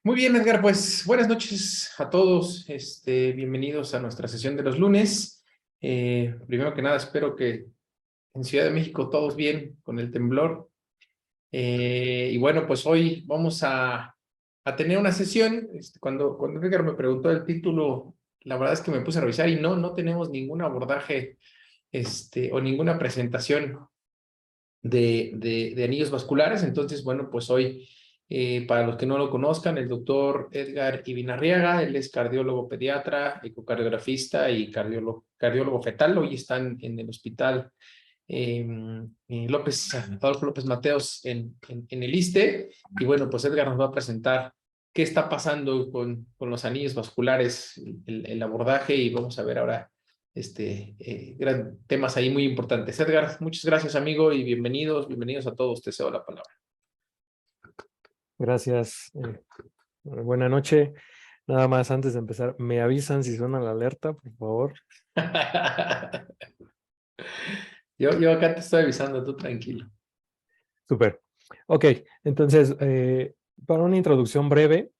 Muy bien, Edgar, pues buenas noches a todos. Bienvenidos a nuestra sesión de los lunes. Primero que nada, espero que en Ciudad de México todos bien con el temblor. Y bueno, pues hoy vamos a tener una sesión. Cuando Edgar me preguntó el título, la verdad es que me puse a revisar y no tenemos ningún abordaje o ninguna presentación de anillos vasculares. Entonces, bueno, pues hoy, para los que no lo conozcan, el doctor Edgar Ibinarriaga, él es cardiólogo pediatra, ecocardiografista y cardiólogo fetal. Hoy están en el hospital Adolfo López Mateos en el ISSSTE. Y bueno, pues Edgar nos va a presentar qué está pasando con los anillos vasculares, el abordaje, y vamos a ver ahora temas ahí muy importantes. Edgar, muchas gracias, amigo, y bienvenidos a todos. Te cedo la palabra. Gracias. Buena noche. Nada más antes de empezar, me avisan si suena la alerta, por favor. Yo acá te estoy avisando, tú tranquilo. Súper. Ok, entonces, para una introducción breve,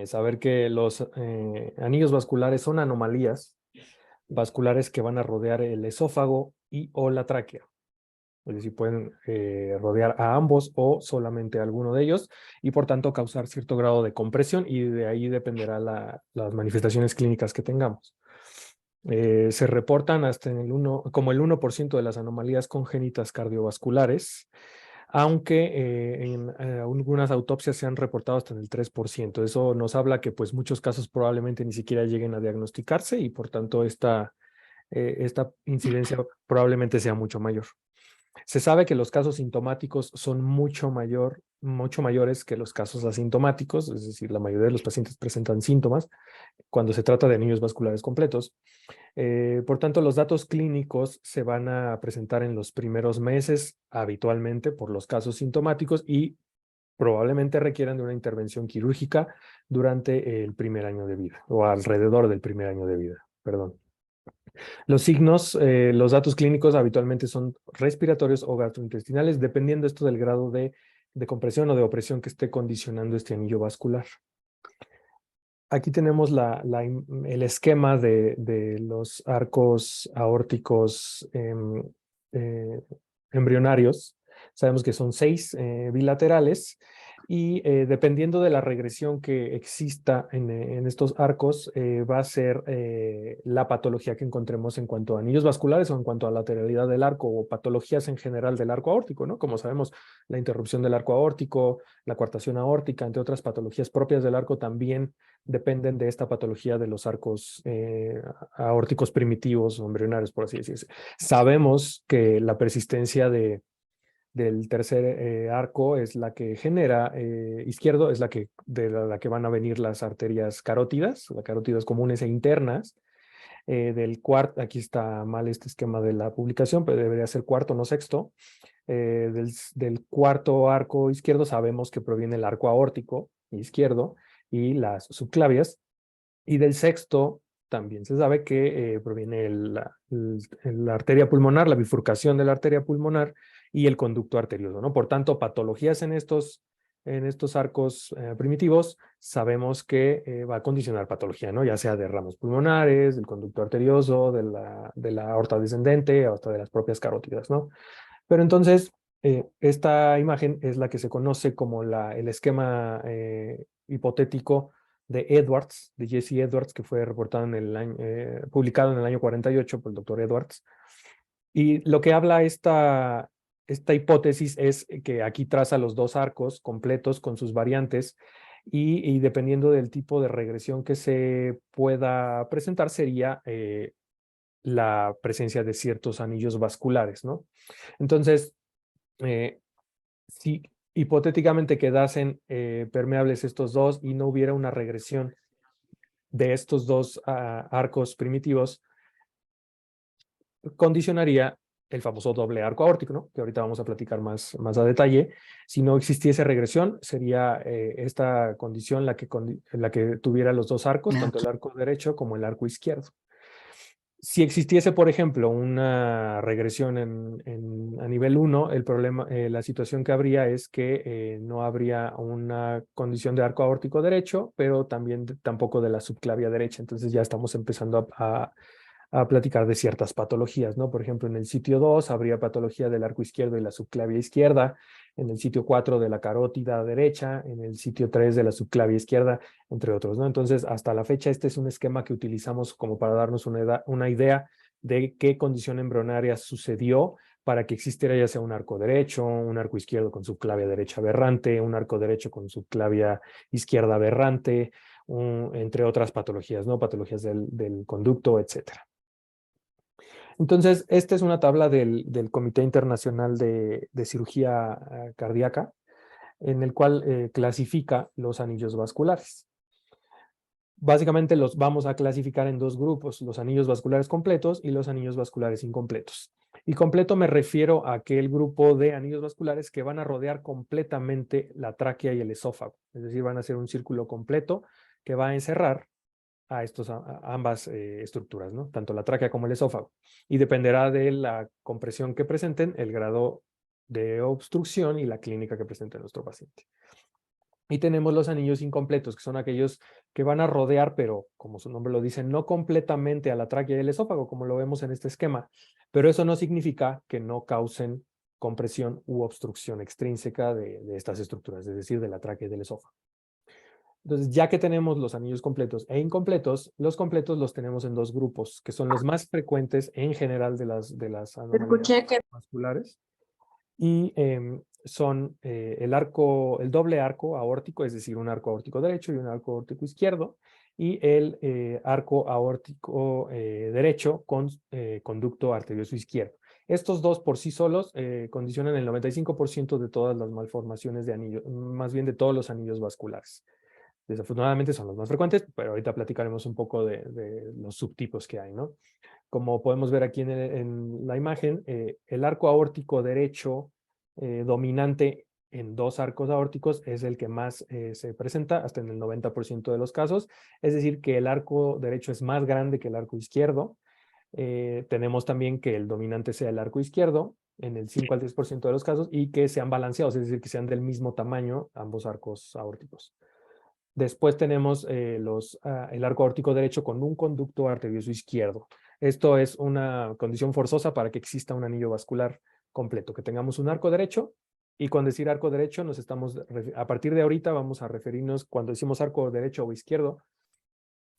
saber que los anillos vasculares son anomalías vasculares que van a rodear el esófago y o la tráquea. Es decir, pueden rodear a ambos o solamente a alguno de ellos y por tanto causar cierto grado de compresión, y de ahí dependerá las manifestaciones clínicas que tengamos. Se reportan hasta como el 1% de las anomalías congénitas cardiovasculares, aunque en algunas autopsias se han reportado hasta en el 3%. Eso nos habla que pues muchos casos probablemente ni siquiera lleguen a diagnosticarse, y por tanto esta incidencia probablemente sea mucho mayor. Se sabe que los casos sintomáticos son mucho mayores que los casos asintomáticos, es decir, la mayoría de los pacientes presentan síntomas cuando se trata de anillos vasculares completos. Por tanto, los datos clínicos se van a presentar en los primeros meses habitualmente por los casos sintomáticos, y probablemente requieran de una intervención quirúrgica durante el primer año de vida, o alrededor del primer año de vida, perdón. Los signos, los datos clínicos habitualmente son respiratorios o gastrointestinales, dependiendo esto del grado de compresión o de opresión que esté condicionando este anillo vascular. Aquí tenemos el esquema de los arcos aórticos embrionarios. Sabemos que son 6 bilaterales, y dependiendo de la regresión que exista en estos arcos, va a ser la patología que encontremos en cuanto a anillos vasculares o en cuanto a lateralidad del arco, o patologías en general del arco aórtico, ¿no? Como sabemos, la interrupción del arco aórtico, la coartación aórtica, entre otras patologías propias del arco, también dependen de esta patología de los arcos aórticos primitivos o embrionarios, por así decirse. Sabemos que la persistencia del tercer arco es la que genera, izquierdo, es de la que van a venir las arterias carótidas comunes e internas. Del cuarto, aquí está mal este esquema de la publicación, pero debería ser cuarto, no sexto. Del cuarto arco izquierdo sabemos que proviene el arco aórtico izquierdo y las subclavias, y del sexto también se sabe que proviene la arteria pulmonar, la bifurcación de la arteria pulmonar y el conducto arterioso, ¿no? Por tanto, patologías en estos arcos primitivos, sabemos que va a condicionar patología, ¿no? Ya sea de ramos pulmonares, del conducto arterioso, de la aorta descendente, o hasta de las propias carótidas, ¿no? Pero entonces, esta imagen es la que se conoce como el esquema hipotético de Edwards, de Jesse Edwards, que fue reportado publicado en el año 48 por el doctor Edwards. Y lo que habla esta hipótesis es que aquí traza los 2 arcos completos con sus variantes, y dependiendo del tipo de regresión que se pueda presentar, sería la presencia de ciertos anillos vasculares, ¿no? Entonces, si hipotéticamente quedasen permeables estos dos y no hubiera una regresión de estos 2 arcos primitivos, condicionaría el famoso doble arco aórtico, ¿no? Que ahorita vamos a platicar más a detalle. Si no existiese regresión, sería esta condición la que tuviera los 2 arcos, tanto el arco derecho como el arco izquierdo. Si existiese, por ejemplo, una regresión a nivel 1, el problema, la situación que habría es que no habría una condición de arco aórtico derecho, pero también tampoco de la subclavia derecha. Entonces ya estamos empezando a platicar de ciertas patologías, ¿no? Por ejemplo, en el sitio 2 habría patología del arco izquierdo y la subclavia izquierda, en el sitio 4 de la carótida derecha, en el sitio 3 de la subclavia izquierda, entre otros, ¿no? Entonces, hasta la fecha, este es un esquema que utilizamos como para darnos una idea de qué condición embrionaria sucedió para que existiera ya sea un arco derecho, un arco izquierdo con subclavia derecha aberrante, un arco derecho con subclavia izquierda aberrante, entre otras patologías, ¿no? Patologías del conducto, etcétera. Entonces, esta es una tabla del Comité Internacional de Cirugía Cardíaca, en el cual clasifica los anillos vasculares. Básicamente los vamos a clasificar en dos grupos, los anillos vasculares completos y los anillos vasculares incompletos. Y completo me refiero a aquel grupo de anillos vasculares que van a rodear completamente la tráquea y el esófago. Es decir, van a ser un círculo completo que va a encerrar a ambas estructuras, ¿no? Tanto la tráquea como el esófago. Y dependerá de la compresión que presenten, el grado de obstrucción y la clínica que presente nuestro paciente. Y tenemos los anillos incompletos, que son aquellos que van a rodear, pero como su nombre lo dice, no completamente a la tráquea y el esófago, como lo vemos en este esquema. Pero eso no significa que no causen compresión u obstrucción extrínseca de estas estructuras, es decir, de la tráquea y del esófago. Entonces, ya que tenemos los anillos completos e incompletos, los completos los tenemos en dos grupos, que son los más frecuentes en general de las anomalías vasculares. Y son el doble arco aórtico, es decir, un arco aórtico derecho y un arco aórtico izquierdo, y el arco aórtico derecho con conducto arterioso izquierdo. Estos dos por sí solos condicionan el 95% de todas las malformaciones de anillos, más bien de todos los anillos vasculares. Desafortunadamente son los más frecuentes, pero ahorita platicaremos un poco de los subtipos que hay, ¿no? Como podemos ver aquí en la imagen, el arco aórtico derecho dominante en dos arcos aórticos es el que más se presenta, hasta en el 90% de los casos. Es decir, que el arco derecho es más grande que el arco izquierdo. Tenemos también que el dominante sea el arco izquierdo en el 5 al 10% de los casos y que sean balanceados, es decir, que sean del mismo tamaño ambos arcos aórticos. Después tenemos el arco aórtico derecho con un conducto arterioso izquierdo. Esto es una condición forzosa para que exista un anillo vascular completo, que tengamos un arco derecho. Y con decir arco derecho, a partir de ahorita vamos a referirnos, cuando decimos arco derecho o izquierdo,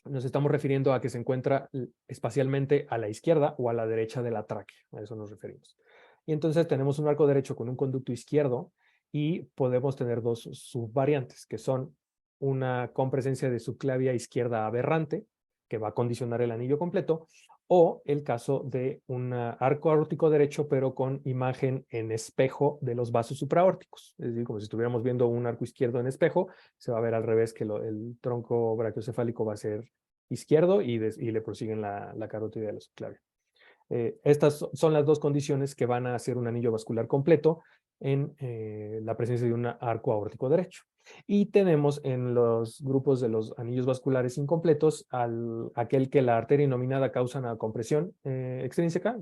nos estamos refiriendo a que se encuentra espacialmente a la izquierda o a la derecha de la tráquea. A eso nos referimos. Y entonces tenemos un arco derecho con un conducto izquierdo y podemos tener dos subvariantes, que son una con presencia de subclavia izquierda aberrante, que va a condicionar el anillo completo, o el caso de un arco aórtico derecho, pero con imagen en espejo de los vasos supraórticos. Es decir, como si estuviéramos viendo un arco izquierdo en espejo, se va a ver al revés que el tronco brachiocefálico va a ser izquierdo y le prosiguen la carótida de la subclavia. Estas son las dos condiciones que van a hacer un anillo vascular completo en la presencia de un arco aórtico derecho. Y tenemos en los grupos de los anillos vasculares incompletos aquel que la arteria inominada causa una compresión extrínseca,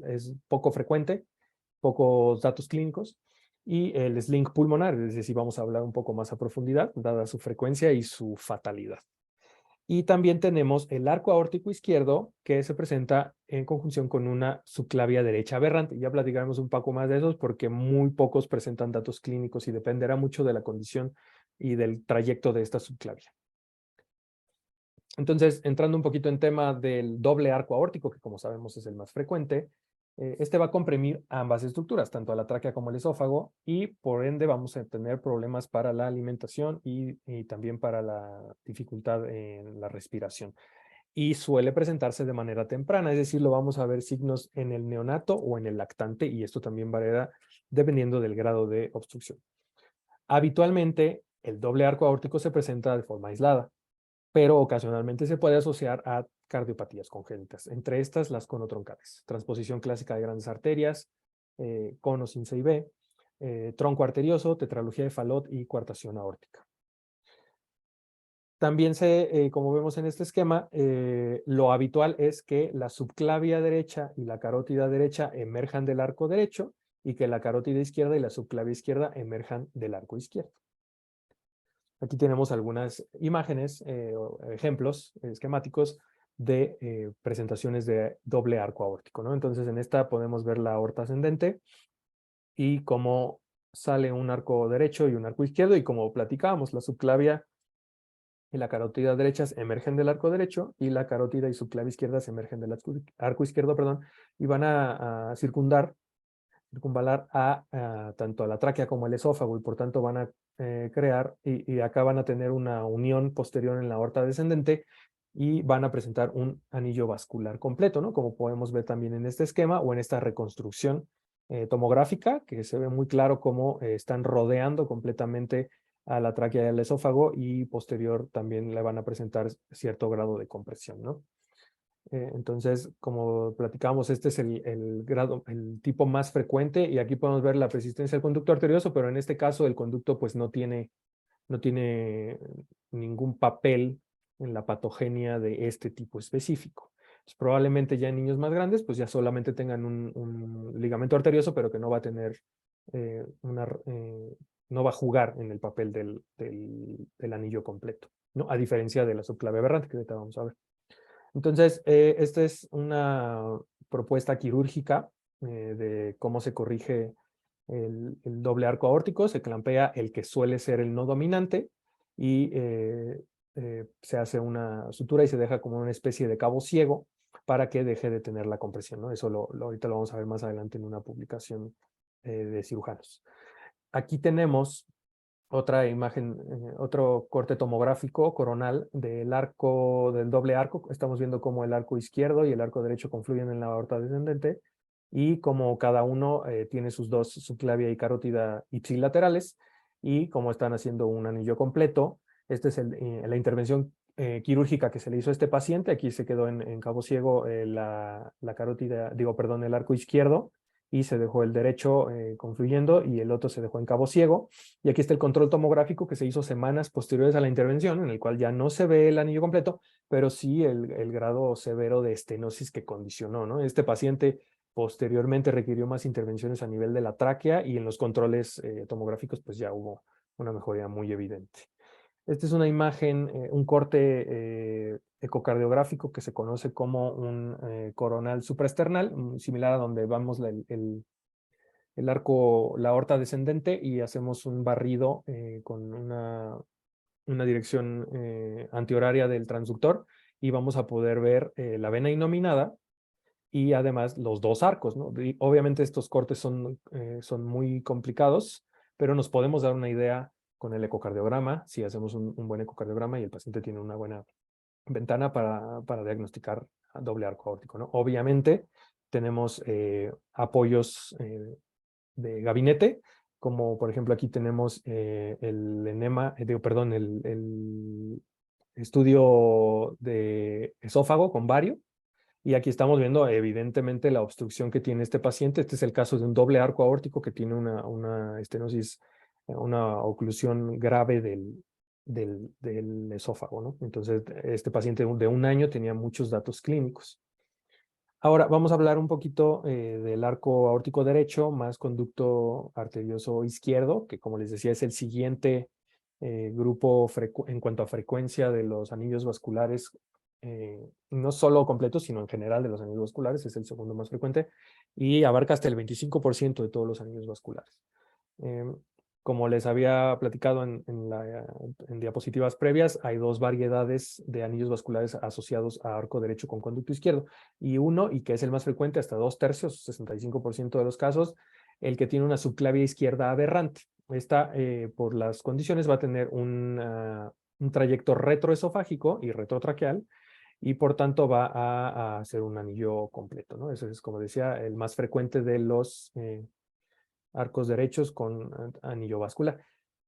es poco frecuente, pocos datos clínicos, y el sling pulmonar, es decir, vamos a hablar un poco más a profundidad, dada su frecuencia y su fatalidad. Y también tenemos el arco aórtico izquierdo que se presenta en conjunción con una subclavia derecha aberrante. Ya platicaremos un poco más de esos porque muy pocos presentan datos clínicos y dependerá mucho de la condición y del trayecto de esta subclavia. Entonces, entrando un poquito en tema del doble arco aórtico, que como sabemos es el más frecuente, este va a comprimir ambas estructuras, tanto a la tráquea como el esófago, y por ende vamos a tener problemas para la alimentación y también para la dificultad en la respiración. Y suele presentarse de manera temprana, es decir, lo vamos a ver signos en el neonato o en el lactante, y esto también variará dependiendo del grado de obstrucción. Habitualmente, el doble arco aórtico se presenta de forma aislada, pero ocasionalmente se puede asociar a cardiopatías congénitas, entre estas las conotroncales, transposición clásica de grandes arterias, cono sin CIB, tronco arterioso, tetralogía de Fallot y coartación aórtica. También como vemos en este esquema, lo habitual es que la subclavia derecha y la carótida derecha emerjan del arco derecho y que la carótida izquierda y la subclavia izquierda emerjan del arco izquierdo. Aquí tenemos algunas imágenes o ejemplos esquemáticos de presentaciones de doble arco aórtico, ¿no? Entonces, en esta podemos ver la aorta ascendente y cómo sale un arco derecho y un arco izquierdo, y como platicábamos, la subclavia y la carótida derechas emergen del arco derecho y la carótida y subclavia izquierdas emergen del arco izquierdo, perdón, y van a circunvalar tanto a la tráquea como al esófago, y por tanto van a crear y acá van a tener una unión posterior en la aorta descendente y van a presentar un anillo vascular completo, ¿no? Como podemos ver también en este esquema o en esta reconstrucción tomográfica, que se ve muy claro cómo están rodeando completamente a la tráquea y al esófago, y posterior también le van a presentar cierto grado de compresión, ¿no? Entonces, como platicamos, este es el tipo más frecuente, y aquí podemos ver la persistencia del conducto arterioso, pero en este caso el conducto pues no tiene ningún papel en la patogenia de este tipo específico. Entonces, probablemente ya en niños más grandes pues ya solamente tengan un ligamento arterioso, pero que no va a tener no va a jugar en el papel del anillo completo, ¿no? A diferencia de la subclavia aberrante, que ahorita vamos a ver. Entonces, esta es una propuesta quirúrgica de cómo se corrige el doble arco aórtico. Se clampea el que suele ser el no dominante y se hace una sutura y se deja como una especie de cabo ciego para que deje de tener la compresión, ¿no? Eso ahorita lo vamos a ver más adelante en una publicación de cirujanos. Aquí tenemos otra imagen, otro corte tomográfico coronal del doble arco. Estamos viendo cómo el arco izquierdo y el arco derecho confluyen en la aorta descendente y cómo cada uno tiene sus dos subclavia y carótida ipsilaterales, y cómo están haciendo un anillo completo. Esta es la intervención quirúrgica que se le hizo a este paciente. Aquí se quedó en cabo ciego la carótida, digo, perdón, el arco izquierdo, y se dejó el derecho confluyendo y el otro se dejó en cabo ciego. Y aquí está el control tomográfico que se hizo semanas posteriores a la intervención, en el cual ya no se ve el anillo completo, pero sí el grado severo de estenosis que condicionó, ¿no? Este paciente posteriormente requirió más intervenciones a nivel de la tráquea, y en los controles tomográficos pues ya hubo una mejoría muy evidente. Esta es una imagen, un corte ecocardiográfico que se conoce como un coronal supraesternal, similar a donde vamos el arco, la aorta descendente, y hacemos un barrido con una dirección antihoraria del transductor, y vamos a poder ver la vena innominada y además los dos arcos, ¿no? Y obviamente estos cortes son muy complicados, pero nos podemos dar una idea con el ecocardiograma, si hacemos un buen ecocardiograma y el paciente tiene una buena ventana para diagnosticar doble arco aórtico, ¿no? Obviamente tenemos apoyos de gabinete, como por ejemplo aquí tenemos el enema, perdón, el estudio de esófago con bario, y aquí estamos viendo evidentemente la obstrucción que tiene este paciente. Este es el caso de un doble arco aórtico que tiene una estenosis, una oclusión grave del esófago, ¿no? Entonces, este paciente de un año tenía muchos datos clínicos. Ahora vamos a hablar un poquito del arco aórtico derecho más conducto arterioso izquierdo, que como les decía es el siguiente grupo en cuanto a frecuencia de los anillos vasculares, no solo completos, sino en general de los anillos vasculares. Es el segundo más frecuente y abarca hasta el 25% de todos los anillos vasculares. Como les había platicado en diapositivas previas, hay dos variedades de anillos vasculares asociados a arco derecho con conducto izquierdo, y que es el más frecuente, hasta 2/3, 65% de los casos, el que tiene una subclavia izquierda aberrante. Esta, por las condiciones, va a tener un trayecto retroesofágico y retrotraqueal, y por tanto va a hacer un anillo completo, ¿no? Ese es, como decía, el más frecuente de los arcos derechos con anillo vascular.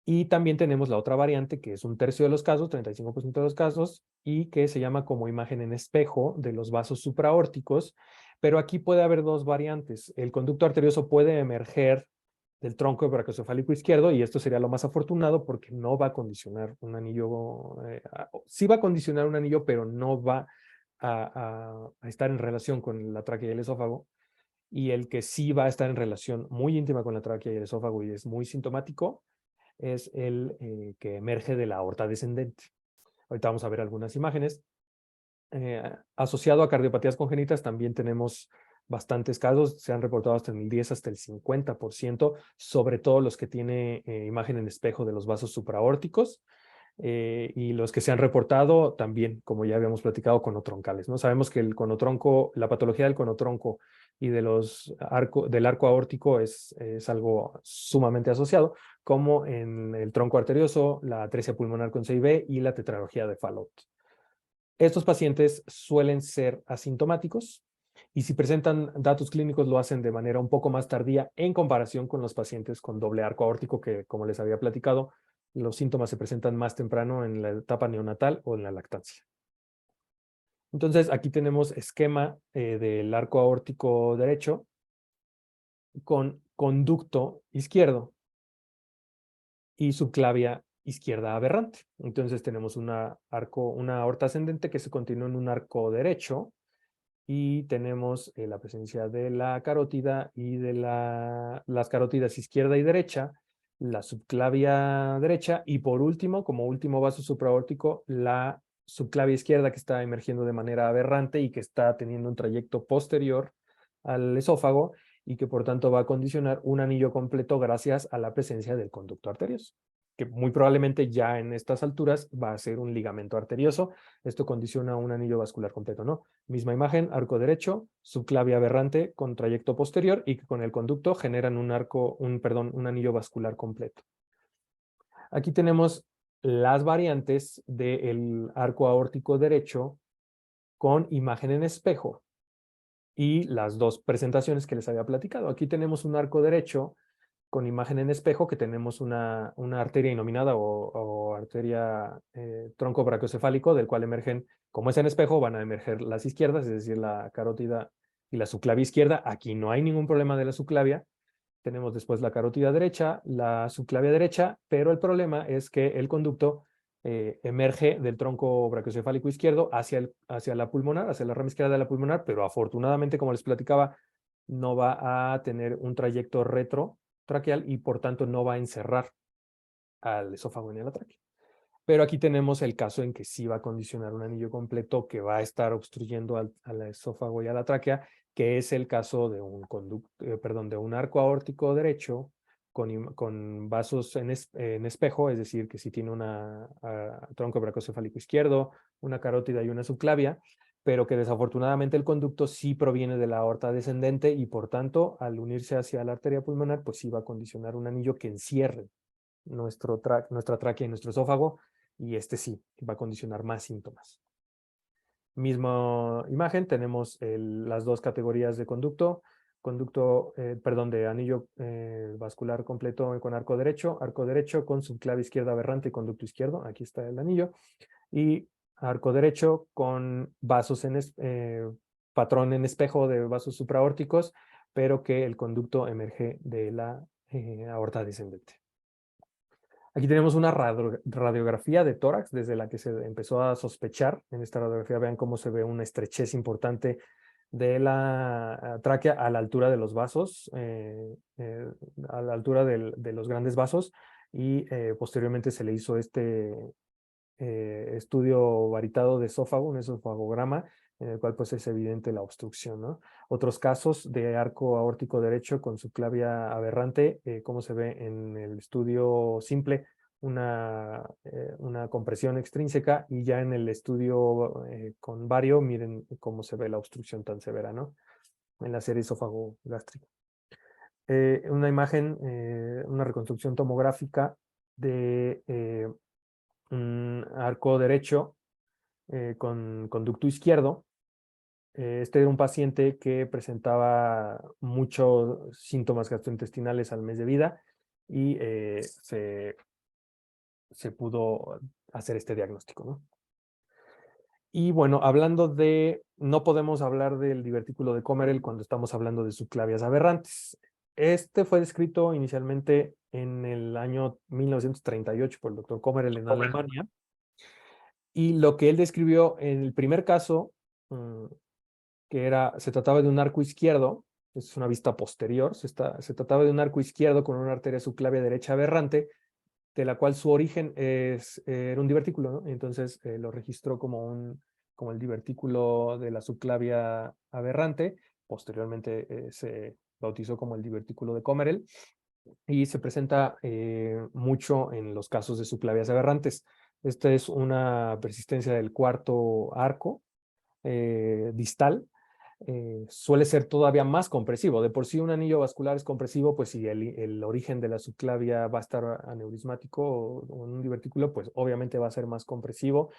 Y también tenemos la otra variante, que es 1/3 de los casos, 35% de los casos, y que se llama como imagen en espejo de los vasos supraórticos. Pero aquí puede haber dos variantes. El conducto arterioso puede emerger del tronco brachiocefálico izquierdo, y esto sería lo más afortunado porque no va a condicionar un anillo, sí va a condicionar un anillo, pero no va a estar en relación con la tráquea y el esófago, y el que sí va a estar en relación muy íntima con la tráquea y el esófago y es muy sintomático, es el que emerge de la aorta descendente. Ahorita vamos a ver algunas imágenes. Asociado a cardiopatías congénitas también tenemos bastantes casos, se han reportado hasta el 10 hasta el 50%, sobre todo los que tienen imagen en espejo de los vasos supraórticos, y los que se han reportado también, como ya habíamos platicado, conotroncales, ¿no? Sabemos que el conotronco, la patología del conotronco y del arco aórtico es algo sumamente asociado, como en el tronco arterioso, la atresia pulmonar con CIB y la tetralogía de Fallot. Estos pacientes suelen ser asintomáticos y si presentan datos clínicos lo hacen de manera un poco más tardía en comparación con los pacientes con doble arco aórtico que, como les había platicado, los síntomas se presentan más temprano en la etapa neonatal o en la lactancia. Entonces, aquí tenemos esquema del arco aórtico derecho con conducto izquierdo y subclavia izquierda aberrante. Entonces tenemos una aorta ascendente que se continúa en un arco derecho y tenemos la presencia de la carótida y de las carótidas izquierda y derecha, la subclavia derecha y por último, como último vaso supraórtico, la subclavia izquierda que está emergiendo de manera aberrante y que está teniendo un trayecto posterior al esófago y que por tanto va a condicionar un anillo completo gracias a la presencia del conducto arterioso, que muy probablemente ya en estas alturas va a ser un ligamento arterioso. Esto condiciona un anillo vascular completo, ¿no? Misma imagen, arco derecho, subclavia aberrante con trayecto posterior y que con el conducto generan un anillo vascular completo. Aquí tenemos las variantes del arco aórtico derecho con imagen en espejo y las dos presentaciones que les había platicado. Aquí tenemos un arco derecho con imagen en espejo, que tenemos una arteria inominada o arteria tronco brachiocefálico, del cual emergen, como es en espejo, van a emerger las izquierdas, es decir, la carótida y la subclavia izquierda. Aquí no hay ningún problema de la subclavia. Tenemos después la carótida derecha, la subclavia derecha, pero el problema es que el conducto emerge del tronco brachiocefálico izquierdo hacia la pulmonar, hacia la rama izquierda de la pulmonar, pero afortunadamente, como les platicaba, no va a tener un trayecto retrotraqueal y por tanto no va a encerrar al esófago ni a la tráquea. Pero aquí tenemos el caso en que sí va a condicionar un anillo completo que va a estar obstruyendo al esófago y a la tráquea, que es el caso de de un arco aórtico derecho con vasos en espejo, es decir, que sí tiene una tronco brachocefálico izquierdo, una carótida y una subclavia, pero que desafortunadamente el conducto sí proviene de la aorta descendente y por tanto, al unirse hacia la arteria pulmonar, pues sí va a condicionar un anillo que encierre nuestra tráquea y nuestro esófago, y este sí, va a condicionar más síntomas. Misma imagen, tenemos las dos categorías de de anillo vascular completo con arco derecho con subclavia izquierda aberrante y conducto izquierdo, aquí está el anillo, y arco derecho con vasos patrón en espejo de vasos supraórticos, pero que el conducto emerge de la aorta descendente. Aquí tenemos una radiografía de tórax desde la que se empezó a sospechar. En esta radiografía vean cómo se ve una estrechez importante de la tráquea a la altura de los vasos, a la altura de los grandes vasos, y posteriormente se le hizo este estudio varitado de esófago, un esofagograma, en el cual pues es evidente la obstrucción, ¿no? Otros casos de arco aórtico derecho con subclavia aberrante, como se ve en el estudio simple, una compresión extrínseca, y ya en el estudio con vario, miren cómo se ve la obstrucción tan severa, ¿no? En la serie esófago-gástrica. Una imagen, una reconstrucción tomográfica de un arco derecho con conducto izquierdo. Este era un paciente que presentaba muchos síntomas gastrointestinales al mes de vida y se pudo hacer este diagnóstico, ¿no? Y bueno, no podemos hablar del divertículo de Comerel cuando estamos hablando de subclavias aberrantes. Este fue descrito inicialmente en el año 1938 por el doctor Kommerel en Alemania. Y lo que él describió en el primer caso, se trataba de un arco izquierdo, es una vista posterior, se trataba de un arco izquierdo con una arteria subclavia derecha aberrante, de la cual su origen era un divertículo, ¿no? Entonces lo registró como el divertículo de la subclavia aberrante. Posteriormente se bautizó como el divertículo de Kommerel y se presenta mucho en los casos de subclavias aberrantes. Esta es una persistencia del cuarto arco distal. Suele ser todavía más compresivo. De por sí un anillo vascular es compresivo, pues si el origen de la subclavia va a estar aneurismático o en un divertículo, pues obviamente va a ser más compresivo.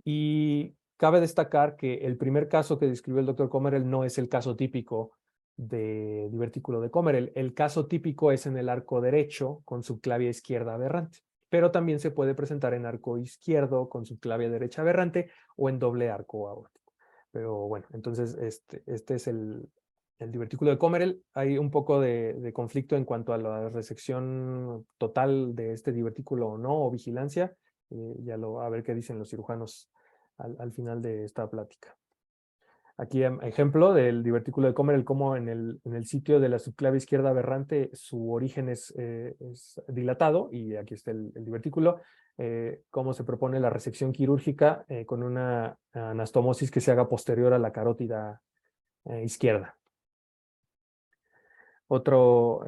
Y cabe destacar que el primer caso que describió el doctor Kommerel no es el caso típico de divertículo de Kommerel. El caso típico es en el arco derecho con subclavia izquierda aberrante, pero también se puede presentar en arco izquierdo con subclavia derecha aberrante o en doble arco aórtico. Pero bueno, entonces este es el divertículo de Kommerel. Hay un poco de conflicto en cuanto a la resección total de este divertículo o no, o vigilancia. A ver qué dicen los cirujanos al final de esta plática. Aquí ejemplo del divertículo de Kommerel, como en el sitio de la subclavia izquierda aberrante su origen es dilatado, y aquí está el divertículo, cómo se propone la resección quirúrgica con una anastomosis que se haga posterior a la carótida izquierda. Otro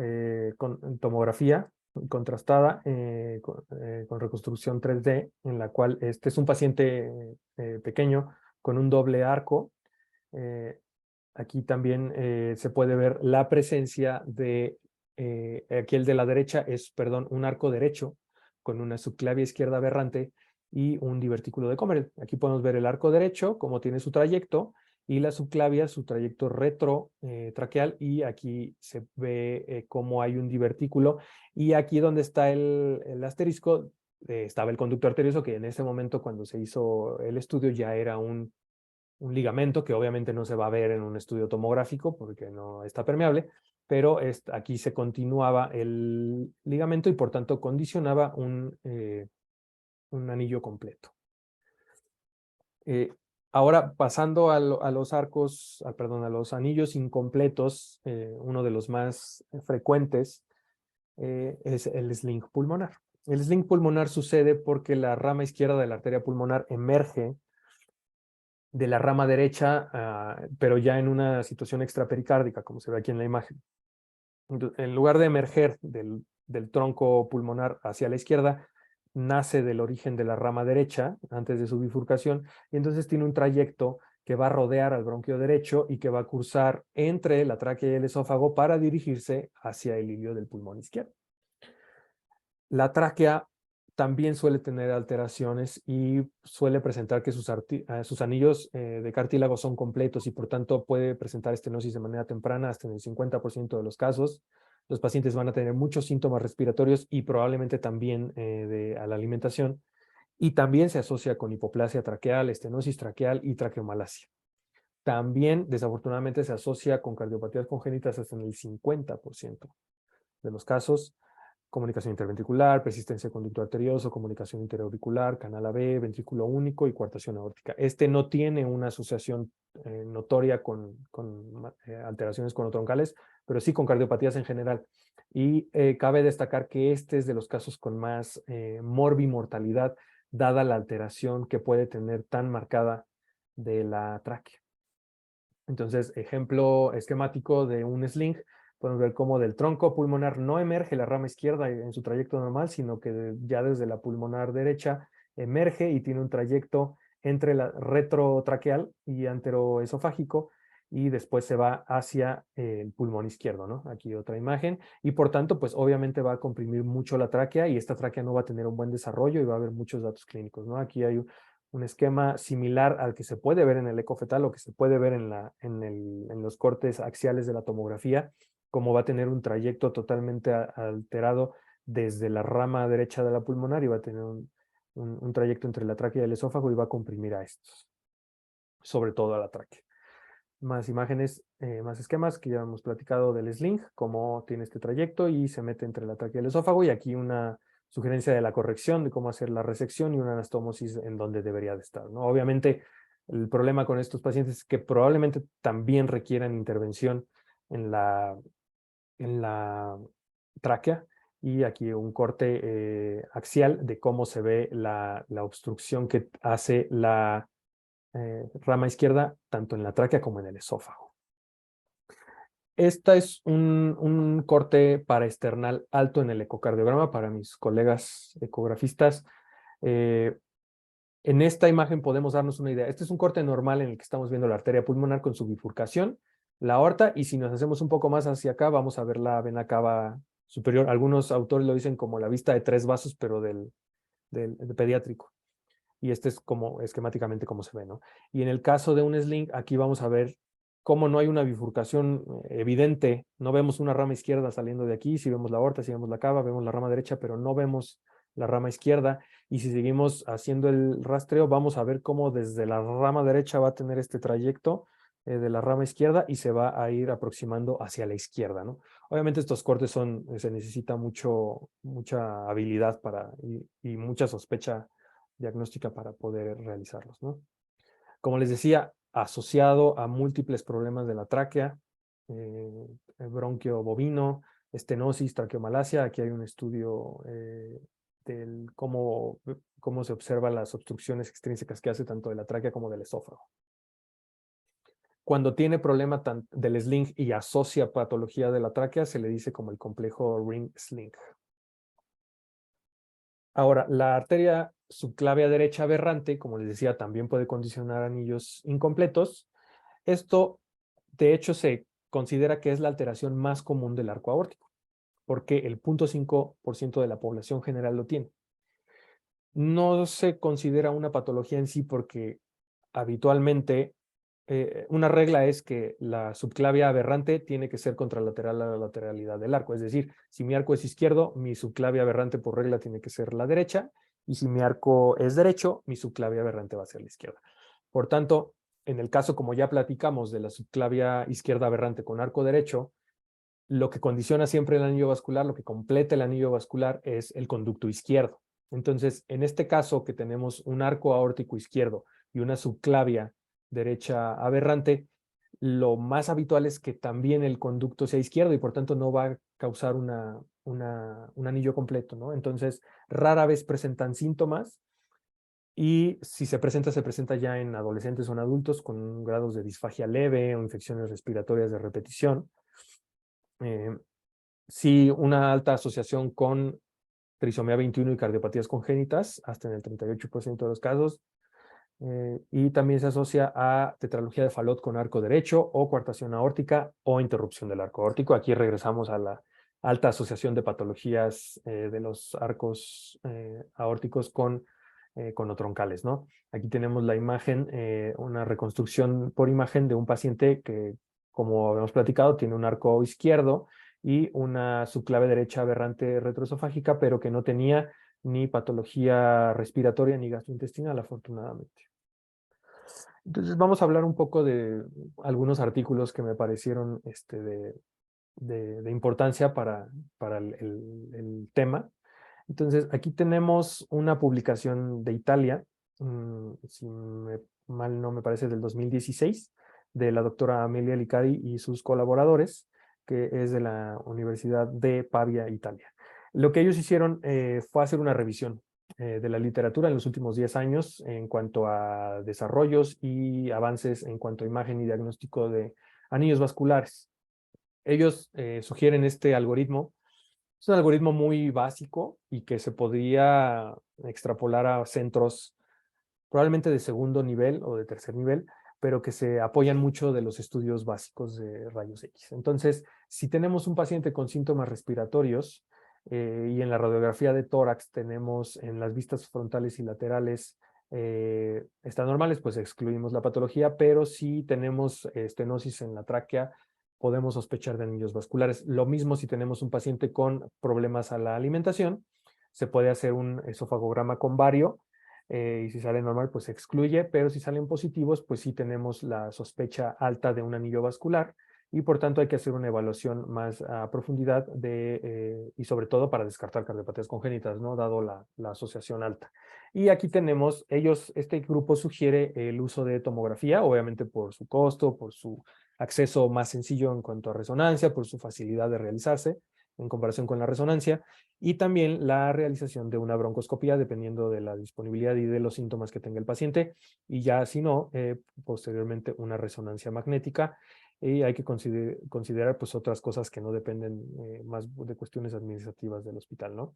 con tomografía contrastada con reconstrucción 3D, en la cual este es un paciente pequeño con un doble arco. Aquí también se puede ver la presencia aquí el de la derecha es, perdón, un arco derecho con una subclavia izquierda aberrante y un divertículo de Kommerel. Aquí podemos ver el arco derecho, cómo tiene su trayecto, y la subclavia, su trayecto retrotraqueal, y aquí se ve cómo hay un divertículo, y aquí donde está el asterisco, estaba el conducto arterioso, que en ese momento cuando se hizo el estudio ya era un ligamento que obviamente no se va a ver en un estudio tomográfico porque no está permeable, pero aquí se continuaba el ligamento y por tanto condicionaba un anillo completo. Ahora pasando a los arcos, perdón, a los anillos incompletos, uno de los más frecuentes es el sling pulmonar. El sling pulmonar sucede porque la rama izquierda de la arteria pulmonar emerge de la rama derecha, pero ya en una situación extrapericárdica, como se ve aquí en la imagen. Entonces, en lugar de emerger del tronco pulmonar hacia la izquierda, nace del origen de la rama derecha, antes de su bifurcación, y entonces tiene un trayecto que va a rodear al bronquio derecho y que va a cursar entre la tráquea y el esófago para dirigirse hacia el ilio del pulmón izquierdo. La tráquea también suele tener alteraciones y suele presentar que sus anillos de cartílago son completos y por tanto puede presentar estenosis de manera temprana hasta en el 50% de los casos. Los pacientes van a tener muchos síntomas respiratorios y probablemente también a la alimentación, y también se asocia con hipoplasia traqueal, estenosis traqueal y traqueomalacia. También desafortunadamente se asocia con cardiopatías congénitas hasta en el 50% de los casos. Comunicación interventricular, persistencia de conducto arterioso, comunicación interauricular, canal AB, ventrículo único y coartación aórtica. Este no tiene una asociación notoria con alteraciones conotroncales, pero sí con cardiopatías en general. Y cabe destacar que este es de los casos con más morbimortalidad, dada la alteración que puede tener tan marcada de la tráquea. Entonces, ejemplo esquemático de un sling, podemos ver cómo del tronco pulmonar no emerge la rama izquierda en su trayecto normal, sino que ya desde la pulmonar derecha emerge y tiene un trayecto entre la retrotraqueal y anteroesofágico, y después se va hacia el pulmón izquierdo, ¿no? Aquí otra imagen, y por tanto, pues obviamente va a comprimir mucho la tráquea y esta tráquea no va a tener un buen desarrollo y va a haber muchos datos clínicos, ¿no? Aquí hay un esquema similar al que se puede ver en el eco fetal o que se puede ver en los cortes axiales de la tomografía, como va a tener un trayecto totalmente alterado desde la rama derecha de la pulmonar y va a tener un trayecto entre la tráquea y el esófago y va a comprimir a estos, sobre todo a la tráquea. más imágenes, más esquemas que ya hemos platicado del sling, cómo tiene este trayecto y se mete entre la tráquea y el esófago, y aquí una sugerencia de la corrección de cómo hacer la resección y una anastomosis en donde debería de estar, ¿no? Obviamente, el problema con estos pacientes es que probablemente también requieran intervención en la tráquea, y aquí un corte axial de cómo se ve la obstrucción que hace la rama izquierda, tanto en la tráquea como en el esófago. Esta es un corte paraesternal alto en el ecocardiograma para mis colegas ecografistas. En esta imagen podemos darnos una idea. Este es un corte normal en el que estamos viendo la arteria pulmonar con su bifurcación, la aorta, y si nos hacemos un poco más hacia acá, vamos a ver la vena cava superior. Algunos autores lo dicen como la vista de 3 vasos, pero del pediátrico. Y este es como esquemáticamente como se ve, ¿no? Y en el caso de un sling, aquí vamos a ver cómo no hay una bifurcación evidente. No vemos una rama izquierda saliendo de aquí, si vemos la aorta, si vemos la cava, vemos la rama derecha, pero no vemos la rama izquierda. Y si seguimos haciendo el rastreo, vamos a ver cómo desde la rama derecha va a tener este trayecto de la rama izquierda y se va a ir aproximando hacia la izquierda, ¿no? Obviamente estos cortes se necesita mucha habilidad y mucha sospecha diagnóstica para poder realizarlos, ¿no? Como les decía, asociado a múltiples problemas de la tráquea, bronquio bovino, estenosis, traqueomalacia. Aquí hay un estudio del cómo se observan las obstrucciones extrínsecas que hace tanto de la tráquea como del esófago. Cuando tiene problema del sling y asocia patología de la tráquea, se le dice como el complejo ring-sling. Ahora, la arteria subclavia derecha aberrante, como les decía, también puede condicionar anillos incompletos. Esto, de hecho, se considera que es la alteración más común del arco aórtico, porque el 0.5% de la población general lo tiene. No se considera una patología en sí porque habitualmente una regla es que la subclavia aberrante tiene que ser contralateral a la lateralidad del arco. Es decir, si mi arco es izquierdo, mi subclavia aberrante por regla tiene que ser la derecha, y si mi arco es derecho, mi subclavia aberrante va a ser la izquierda. Por tanto, en el caso, como ya platicamos, de la subclavia izquierda aberrante con arco derecho, lo que condiciona siempre el anillo vascular, lo que completa el anillo vascular, es el conducto izquierdo. Entonces, en este caso que tenemos un arco aórtico izquierdo y una subclavia derecha aberrante, lo más habitual es que también el conducto sea izquierdo y por tanto no va a causar un anillo completo, ¿no? Entonces, rara vez presentan síntomas, y si se presenta ya en adolescentes o en adultos con grados de disfagia leve o infecciones respiratorias de repetición. Sí, una alta asociación con trisomía 21 y cardiopatías congénitas, hasta en el 38% de los casos. Y también se asocia a tetralogía de Fallot con arco derecho o coartación aórtica o interrupción del arco aórtico. Aquí regresamos a la alta asociación de patologías de los arcos aórticos con troncales, ¿no? Aquí tenemos la imagen, una reconstrucción por imagen de un paciente que, como habíamos platicado, tiene un arco izquierdo y una subclave derecha aberrante retroesofágica, pero que no tenía ni patología respiratoria ni gastrointestinal, afortunadamente. Entonces vamos a hablar un poco de algunos artículos que me parecieron de importancia para el tema. Entonces aquí tenemos una publicación de Italia, si mal no me parece, del 2016, de la doctora Amelia Licari y sus colaboradores, que es de la Universidad de Pavia, Italia. Lo que ellos hicieron fue hacer una revisión de la literatura en los últimos 10 años en cuanto a desarrollos y avances en cuanto a imagen y diagnóstico de anillos vasculares. Ellos sugieren este algoritmo. Es un algoritmo muy básico y que se podría extrapolar a centros probablemente de segundo nivel o de tercer nivel, pero que se apoyan mucho de los estudios básicos de rayos X. Entonces, si tenemos un paciente con síntomas respiratorios y en la radiografía de tórax tenemos en las vistas frontales y laterales están normales, pues excluimos la patología, pero si tenemos estenosis en la tráquea, podemos sospechar de anillos vasculares. Lo mismo si tenemos un paciente con problemas a la alimentación, se puede hacer un esofagograma con bario y si sale normal, pues se excluye, pero si salen positivos, pues sí tenemos la sospecha alta de un anillo vascular y por tanto hay que hacer una evaluación más a profundidad y sobre todo para descartar cardiopatías congénitas, ¿no? Dado la asociación alta. Y aquí tenemos, este grupo sugiere el uso de tomografía, obviamente por su costo, por su acceso más sencillo en cuanto a resonancia, por su facilidad de realizarse en comparación con la resonancia, y también la realización de una broncoscopía dependiendo de la disponibilidad y de los síntomas que tenga el paciente, y ya si no, posteriormente una resonancia magnética, y hay que considerar pues otras cosas que no dependen más de cuestiones administrativas del hospital, ¿no?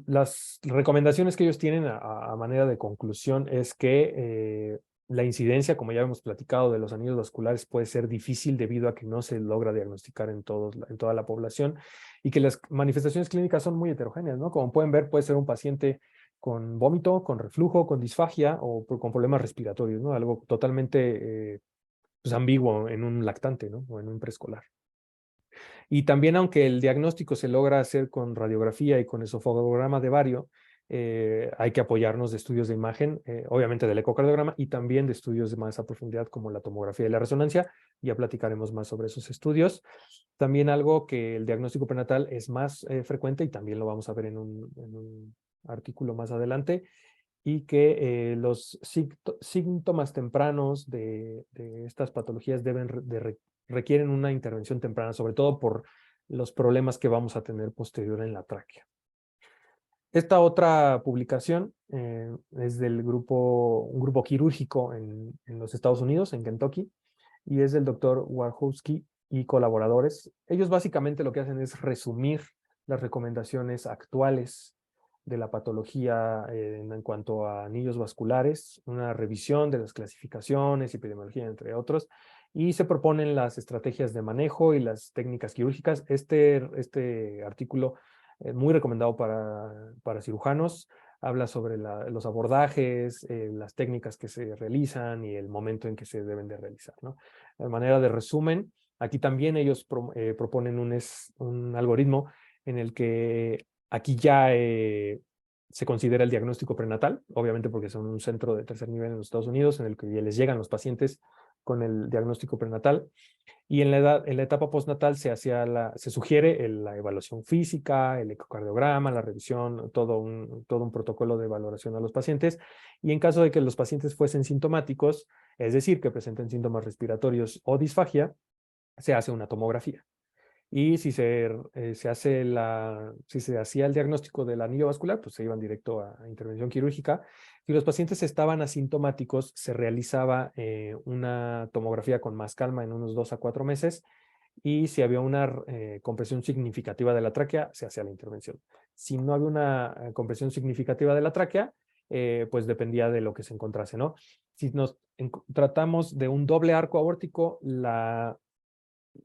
Las recomendaciones que ellos tienen a manera de conclusión es que la incidencia, como ya hemos platicado, de los anillos vasculares puede ser difícil debido a que no se logra diagnosticar en toda la población y que las manifestaciones clínicas son muy heterogéneas, ¿no? Como pueden ver, puede ser un paciente con vómito, con reflujo, con disfagia o con problemas respiratorios, ¿no? Algo totalmente pues ambiguo en un lactante, ¿no? O en un preescolar. Y también, aunque el diagnóstico se logra hacer con radiografía y con esofagograma de bario, hay que apoyarnos de estudios de imagen, obviamente del ecocardiograma y también de estudios de más a profundidad como la tomografía y la resonancia. Ya platicaremos más sobre esos estudios. También algo que el diagnóstico prenatal es más frecuente y también lo vamos a ver en un artículo más adelante, y que los síntomas tempranos de estas patologías requieren una intervención temprana, sobre todo por los problemas que vamos a tener posterior en la tráquea. Esta otra publicación es un grupo quirúrgico en los Estados Unidos, en Kentucky, y es del doctor Warhowski y colaboradores. Ellos básicamente lo que hacen es resumir las recomendaciones actuales de la patología en cuanto a anillos vasculares, una revisión de las clasificaciones, epidemiología, entre otros, y se proponen las estrategias de manejo y las técnicas quirúrgicas. Este artículo muy recomendado para cirujanos, habla sobre los abordajes, las técnicas que se realizan y el momento en que se deben de realizar, ¿no? De manera de resumen, aquí también ellos proponen un algoritmo en el que aquí ya se considera el diagnóstico prenatal, obviamente porque son un centro de tercer nivel en los Estados Unidos, en el que ya les llegan los pacientes con el diagnóstico prenatal. Y en la etapa postnatal se sugiere la evaluación física, el ecocardiograma, la revisión, todo un protocolo de valoración a los pacientes. Y en caso de que los pacientes fuesen sintomáticos, es decir, que presenten síntomas respiratorios o disfagia, se hace una tomografía. Y si si se hacía el diagnóstico del anillo vascular, pues se iban directo a intervención quirúrgica. Si los pacientes estaban asintomáticos, se realizaba una tomografía con más calma en unos 2 a 4 meses. Y si había una compresión significativa de la tráquea, se hacía la intervención. Si no había una compresión significativa de la tráquea, pues dependía de lo que se encontrase, ¿no? Si nos tratamos de un doble arco aórtico,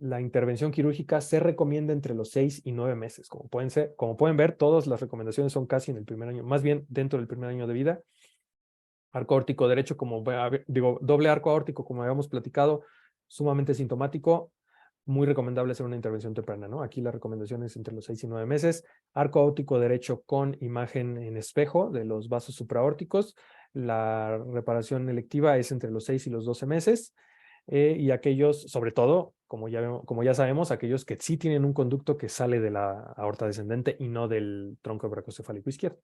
la intervención quirúrgica se recomienda entre los 6 y 9 meses. Como pueden ver, todas las recomendaciones son casi en el primer año, más bien dentro del primer año de vida. Arco aórtico derecho, doble arco aórtico, como habíamos platicado, sumamente sintomático, muy recomendable hacer una intervención temprana, ¿no? Aquí la recomendación es entre los 6 y 9 meses. Arco aórtico derecho con imagen en espejo de los vasos supraórticos. La reparación electiva es entre los 6 y los 12 meses. Y aquellos, sobre todo, como ya sabemos, aquellos que sí tienen un conducto que sale de la aorta descendente y no del tronco bracocefálico izquierdo.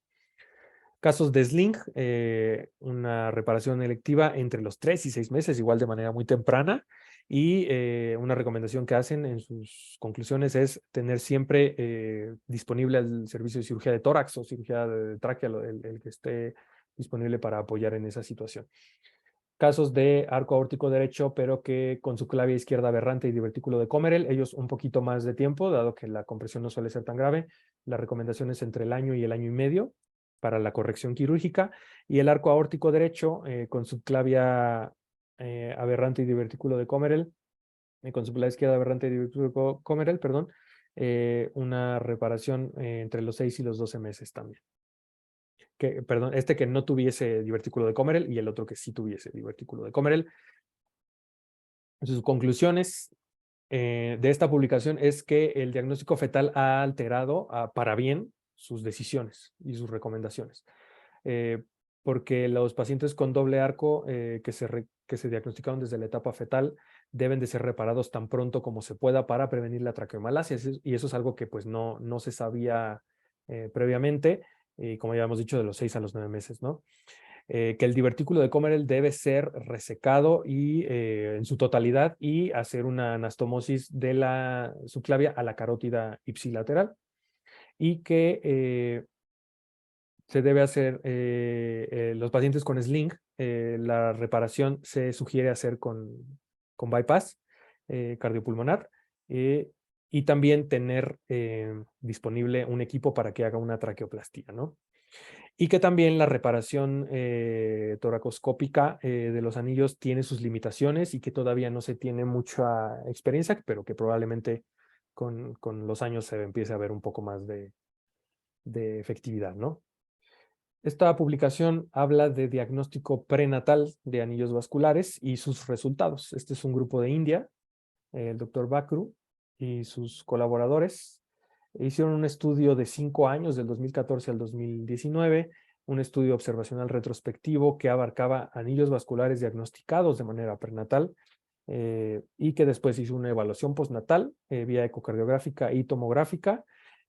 Casos de sling, una reparación electiva entre los 3 y 6 meses, igual de manera muy temprana. Y una recomendación que hacen en sus conclusiones es tener siempre disponible el servicio de cirugía de tórax o cirugía de tráquea, el que esté disponible para apoyar en esa situación. Casos de arco aórtico derecho, pero que con su clavia izquierda aberrante y divertículo de Comerel, ellos un poquito más de tiempo, dado que la compresión no suele ser tan grave. La recomendación es entre el año y el año y medio para la corrección quirúrgica. Y el arco aórtico derecho con su clavia aberrante y divertículo de Comerel, con su clavia izquierda aberrante y divertículo de Comerel, perdón, una reparación entre los 6 y los 12 meses también. Perdón, que no tuviese divertículo de Comerel y el otro que sí tuviese divertículo de Comerel. Sus conclusiones de esta publicación es que el diagnóstico fetal ha alterado para bien sus decisiones y sus recomendaciones. porque los pacientes con doble arco que se diagnosticaron desde la etapa fetal deben de ser reparados tan pronto como se pueda para prevenir la traqueomalacia, y eso es algo que pues no se sabía previamente, y como ya hemos dicho, de los 6 a los 9 meses, ¿no? Que el divertículo de Comerel debe ser resecado y, en su totalidad, y hacer una anastomosis de la subclavia a la carótida ipsilateral, y que se debe hacer los pacientes con sling, la reparación se sugiere hacer con bypass cardiopulmonar, y también tener disponible un equipo para que haga una traqueoplastía, ¿no? Y que también la reparación toracoscópica de los anillos tiene sus limitaciones y que todavía no se tiene mucha experiencia, pero que probablemente con los años se empiece a ver un poco más de efectividad, ¿no? Esta publicación habla de diagnóstico prenatal de anillos vasculares y sus resultados. Este es un grupo de India, el doctor Bakru y sus colaboradores. Hicieron un estudio de 5 años, del 2014 al 2019, un estudio observacional retrospectivo que abarcaba anillos vasculares diagnosticados de manera prenatal, y que después hizo una evaluación postnatal vía ecocardiográfica y tomográfica,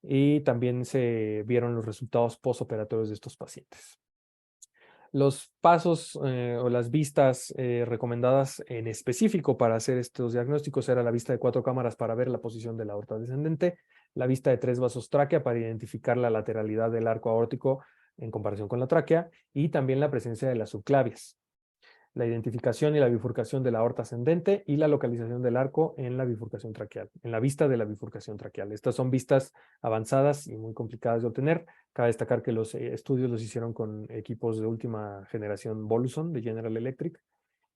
y también se vieron los resultados postoperatorios de estos pacientes. Los pasos o las vistas recomendadas en específico para hacer estos diagnósticos era la vista de 4 cámaras para ver la posición de la aorta descendente, la vista de 3 vasos tráquea para identificar la lateralidad del arco aórtico en comparación con la tráquea, y también la presencia de las subclavias, la identificación y la bifurcación de la aorta ascendente y la localización del arco en la bifurcación traqueal, en la vista de la bifurcación traqueal. Estas son vistas avanzadas y muy complicadas de obtener. Cabe destacar que los estudios los hicieron con equipos de última generación Voluson de General Electric,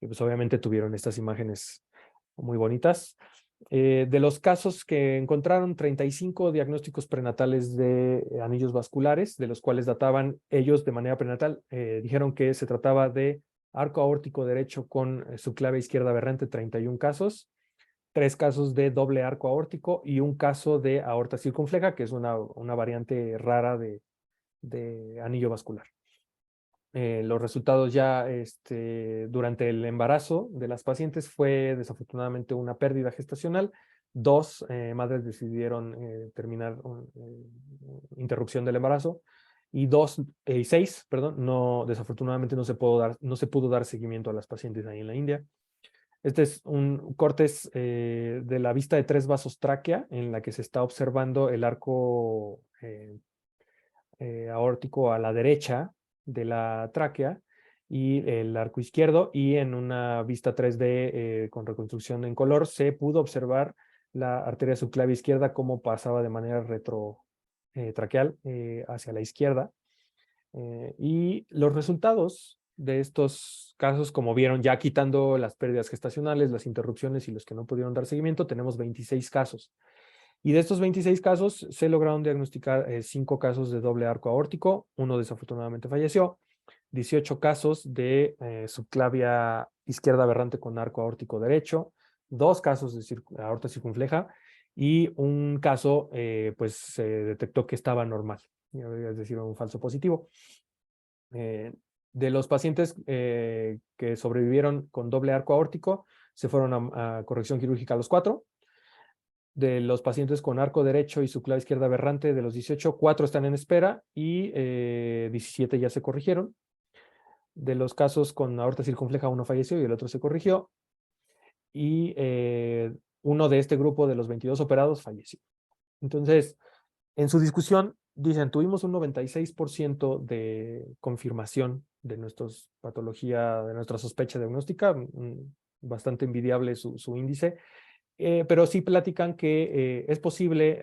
y pues obviamente tuvieron estas imágenes muy bonitas. De los casos que encontraron, 35 diagnósticos prenatales de anillos vasculares, de los cuales databan ellos de manera prenatal. Dijeron que se trataba de arco aórtico derecho con subclavia izquierda aberrante, 31 casos, 3 casos de doble arco aórtico y un caso de aorta circunfleja, que es una variante rara de anillo vascular. Los resultados ya durante el embarazo de las pacientes fue desafortunadamente una pérdida gestacional. 2 madres decidieron terminar interrupción del embarazo, y 6, perdón, desafortunadamente no se pudo dar seguimiento a las pacientes ahí en la India. Este es un cortes de la vista de 3 vasos tráquea, en la que se está observando el arco aórtico a la derecha de la tráquea y el arco izquierdo, y en una vista 3D con reconstrucción en color se pudo observar la arteria subclavia izquierda cómo pasaba de manera retrotraqueal hacia la izquierda. Y los resultados de estos casos, como vieron, ya quitando las pérdidas gestacionales, las interrupciones y los que no pudieron dar seguimiento, tenemos 26 casos. Y de estos 26 casos se lograron diagnosticar 5 casos de doble arco aórtico, uno desafortunadamente falleció, 18 casos de subclavia izquierda aberrante con arco aórtico derecho, 2 casos de aorta circunfleja, y un caso pues se detectó que estaba normal, es decir, un falso positivo. De los pacientes que sobrevivieron con doble arco aórtico, se fueron a corrección quirúrgica a los 4. De los pacientes con arco derecho y subclavia izquierda aberrante, de los 18, 4 están en espera y 17 ya se corrigieron. De los casos con aorta circunfleja, uno falleció y el otro se corrigió. Y uno de este grupo de los 22 operados falleció. Entonces, en su discusión, dicen, tuvimos un 96% de confirmación de nuestra patología, de nuestra sospecha diagnóstica, bastante envidiable su índice. Pero sí platican que es posible,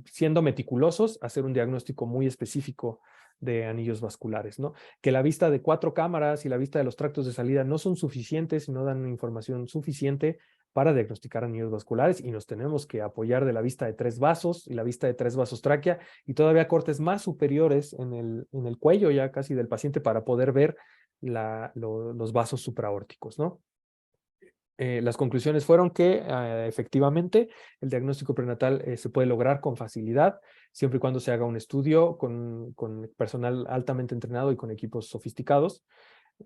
siendo meticulosos, hacer un diagnóstico muy específico de anillos vasculares, ¿no? Que la vista de 4 cámaras y la vista de los tractos de salida no son suficientes y no dan información suficiente para diagnosticar anillos vasculares, y nos tenemos que apoyar de la vista de 3 vasos y la vista de 3 vasos tráquea, y todavía cortes más superiores en el cuello ya casi del paciente para poder ver los vasos supraórticos, ¿no? Las conclusiones fueron que efectivamente el diagnóstico prenatal se puede lograr con facilidad, siempre y cuando se haga un estudio con personal altamente entrenado y con equipos sofisticados,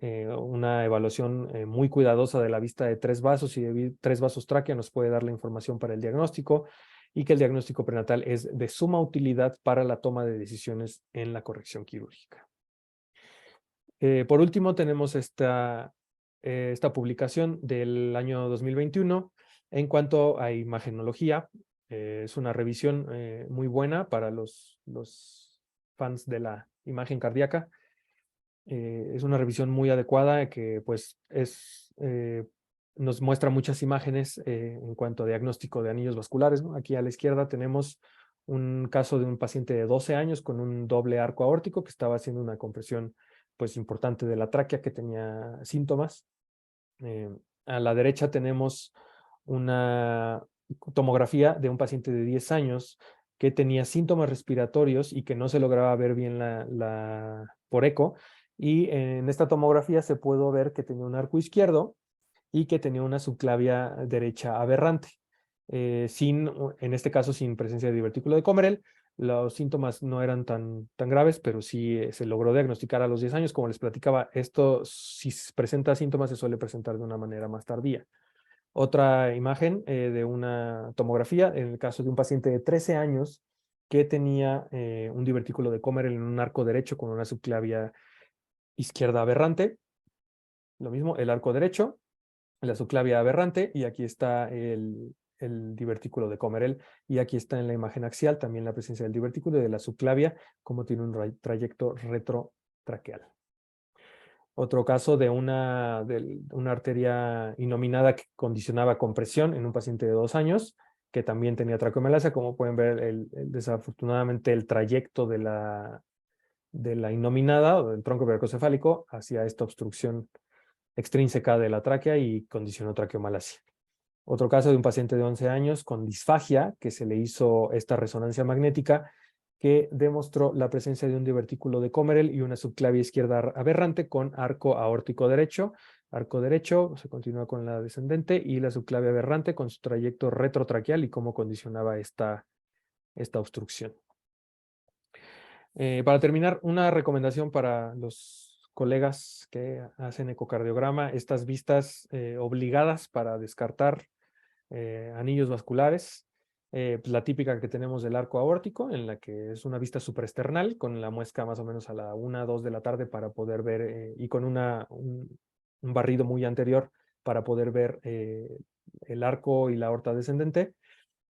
una evaluación muy cuidadosa de la vista de 3 vasos y de 3 vasos tráquea nos puede dar la información para el diagnóstico, y que el diagnóstico prenatal es de suma utilidad para la toma de decisiones en la corrección quirúrgica. Por último, tenemos esta publicación del año 2021 en cuanto a imagenología. Es una revisión muy buena para los fans de la imagen cardíaca. Es una revisión muy adecuada que pues nos muestra muchas imágenes en cuanto a diagnóstico de anillos vasculares, ¿no? Aquí a la izquierda tenemos un caso de un paciente de 12 años con un doble arco aórtico que estaba haciendo una compresión pues importante de la tráquea, que tenía síntomas. A la derecha tenemos una tomografía de un paciente de 10 años que tenía síntomas respiratorios y que no se lograba ver bien por eco. Y en esta tomografía se pudo ver que tenía un arco izquierdo y que tenía una subclavia derecha aberrante. En este caso, sin presencia de divertículo de Comerel. Los síntomas no eran tan graves, pero sí se logró diagnosticar a los 10 años. Como les platicaba, esto, si presenta síntomas, se suele presentar de una manera más tardía. Otra imagen de una tomografía, en el caso de un paciente de 13 años que tenía un divertículo de Comerel en un arco derecho con una subclavia izquierda aberrante. Lo mismo, el arco derecho, la subclavia aberrante, y aquí está el divertículo de Comerel, y aquí está en la imagen axial también la presencia del divertículo y de la subclavia, como tiene un trayecto retrotraqueal. Otro caso de una arteria inominada que condicionaba compresión en un paciente de 2 años, que también tenía traqueomalacia. Como pueden ver, desafortunadamente el trayecto de la inominada o del tronco veracocefálico hacia esta obstrucción extrínseca de la tráquea y condicionó traqueomalacia. Otro caso de un paciente de 11 años con disfagia, que se le hizo esta resonancia magnética que demostró la presencia de un divertículo de Comerel y una subclavia izquierda aberrante con arco aórtico derecho. Arco derecho, se continúa con la descendente, y la subclavia aberrante con su trayecto retrotraqueal y cómo condicionaba esta obstrucción. Para terminar, una recomendación para los colegas que hacen ecocardiograma: estas vistas obligadas para descartar anillos vasculares. Pues la típica que tenemos del arco aórtico, en la que es una vista supraesternal, con la muesca más o menos a la 1, 2 de la tarde para poder ver, y con un barrido muy anterior para poder ver el arco y la aorta descendente.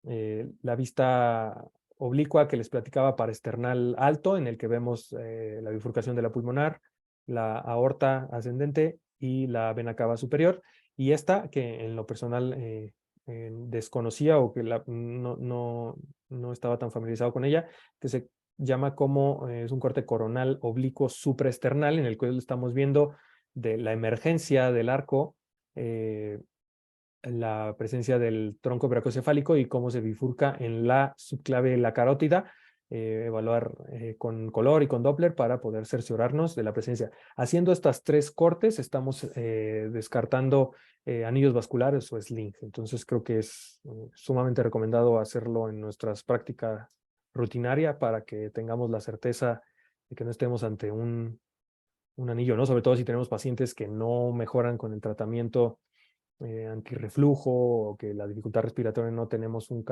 La vista oblicua que les platicaba para esternal alto, en el que vemos la bifurcación de la pulmonar, la aorta ascendente y la vena cava superior. Y esta, que en lo personal desconocía, o que no estaba tan familiarizado con ella, que se llama como es un corte coronal oblicuo supraesternal, en el cual estamos viendo de la emergencia del arco, la presencia del tronco brachocefálico y cómo se bifurca en la subclave de la carótida. Evaluar con color y con Doppler para poder cerciorarnos de la presencia. Haciendo estas 3 cortes, estamos descartando anillos vasculares o sling. Entonces creo que es sumamente recomendado hacerlo en nuestras prácticas rutinaria, para que tengamos la certeza de que no estemos ante un anillo, ¿no? Sobre todo si tenemos pacientes que no mejoran con el tratamiento antirreflujo, o que la dificultad respiratoria no tenemos un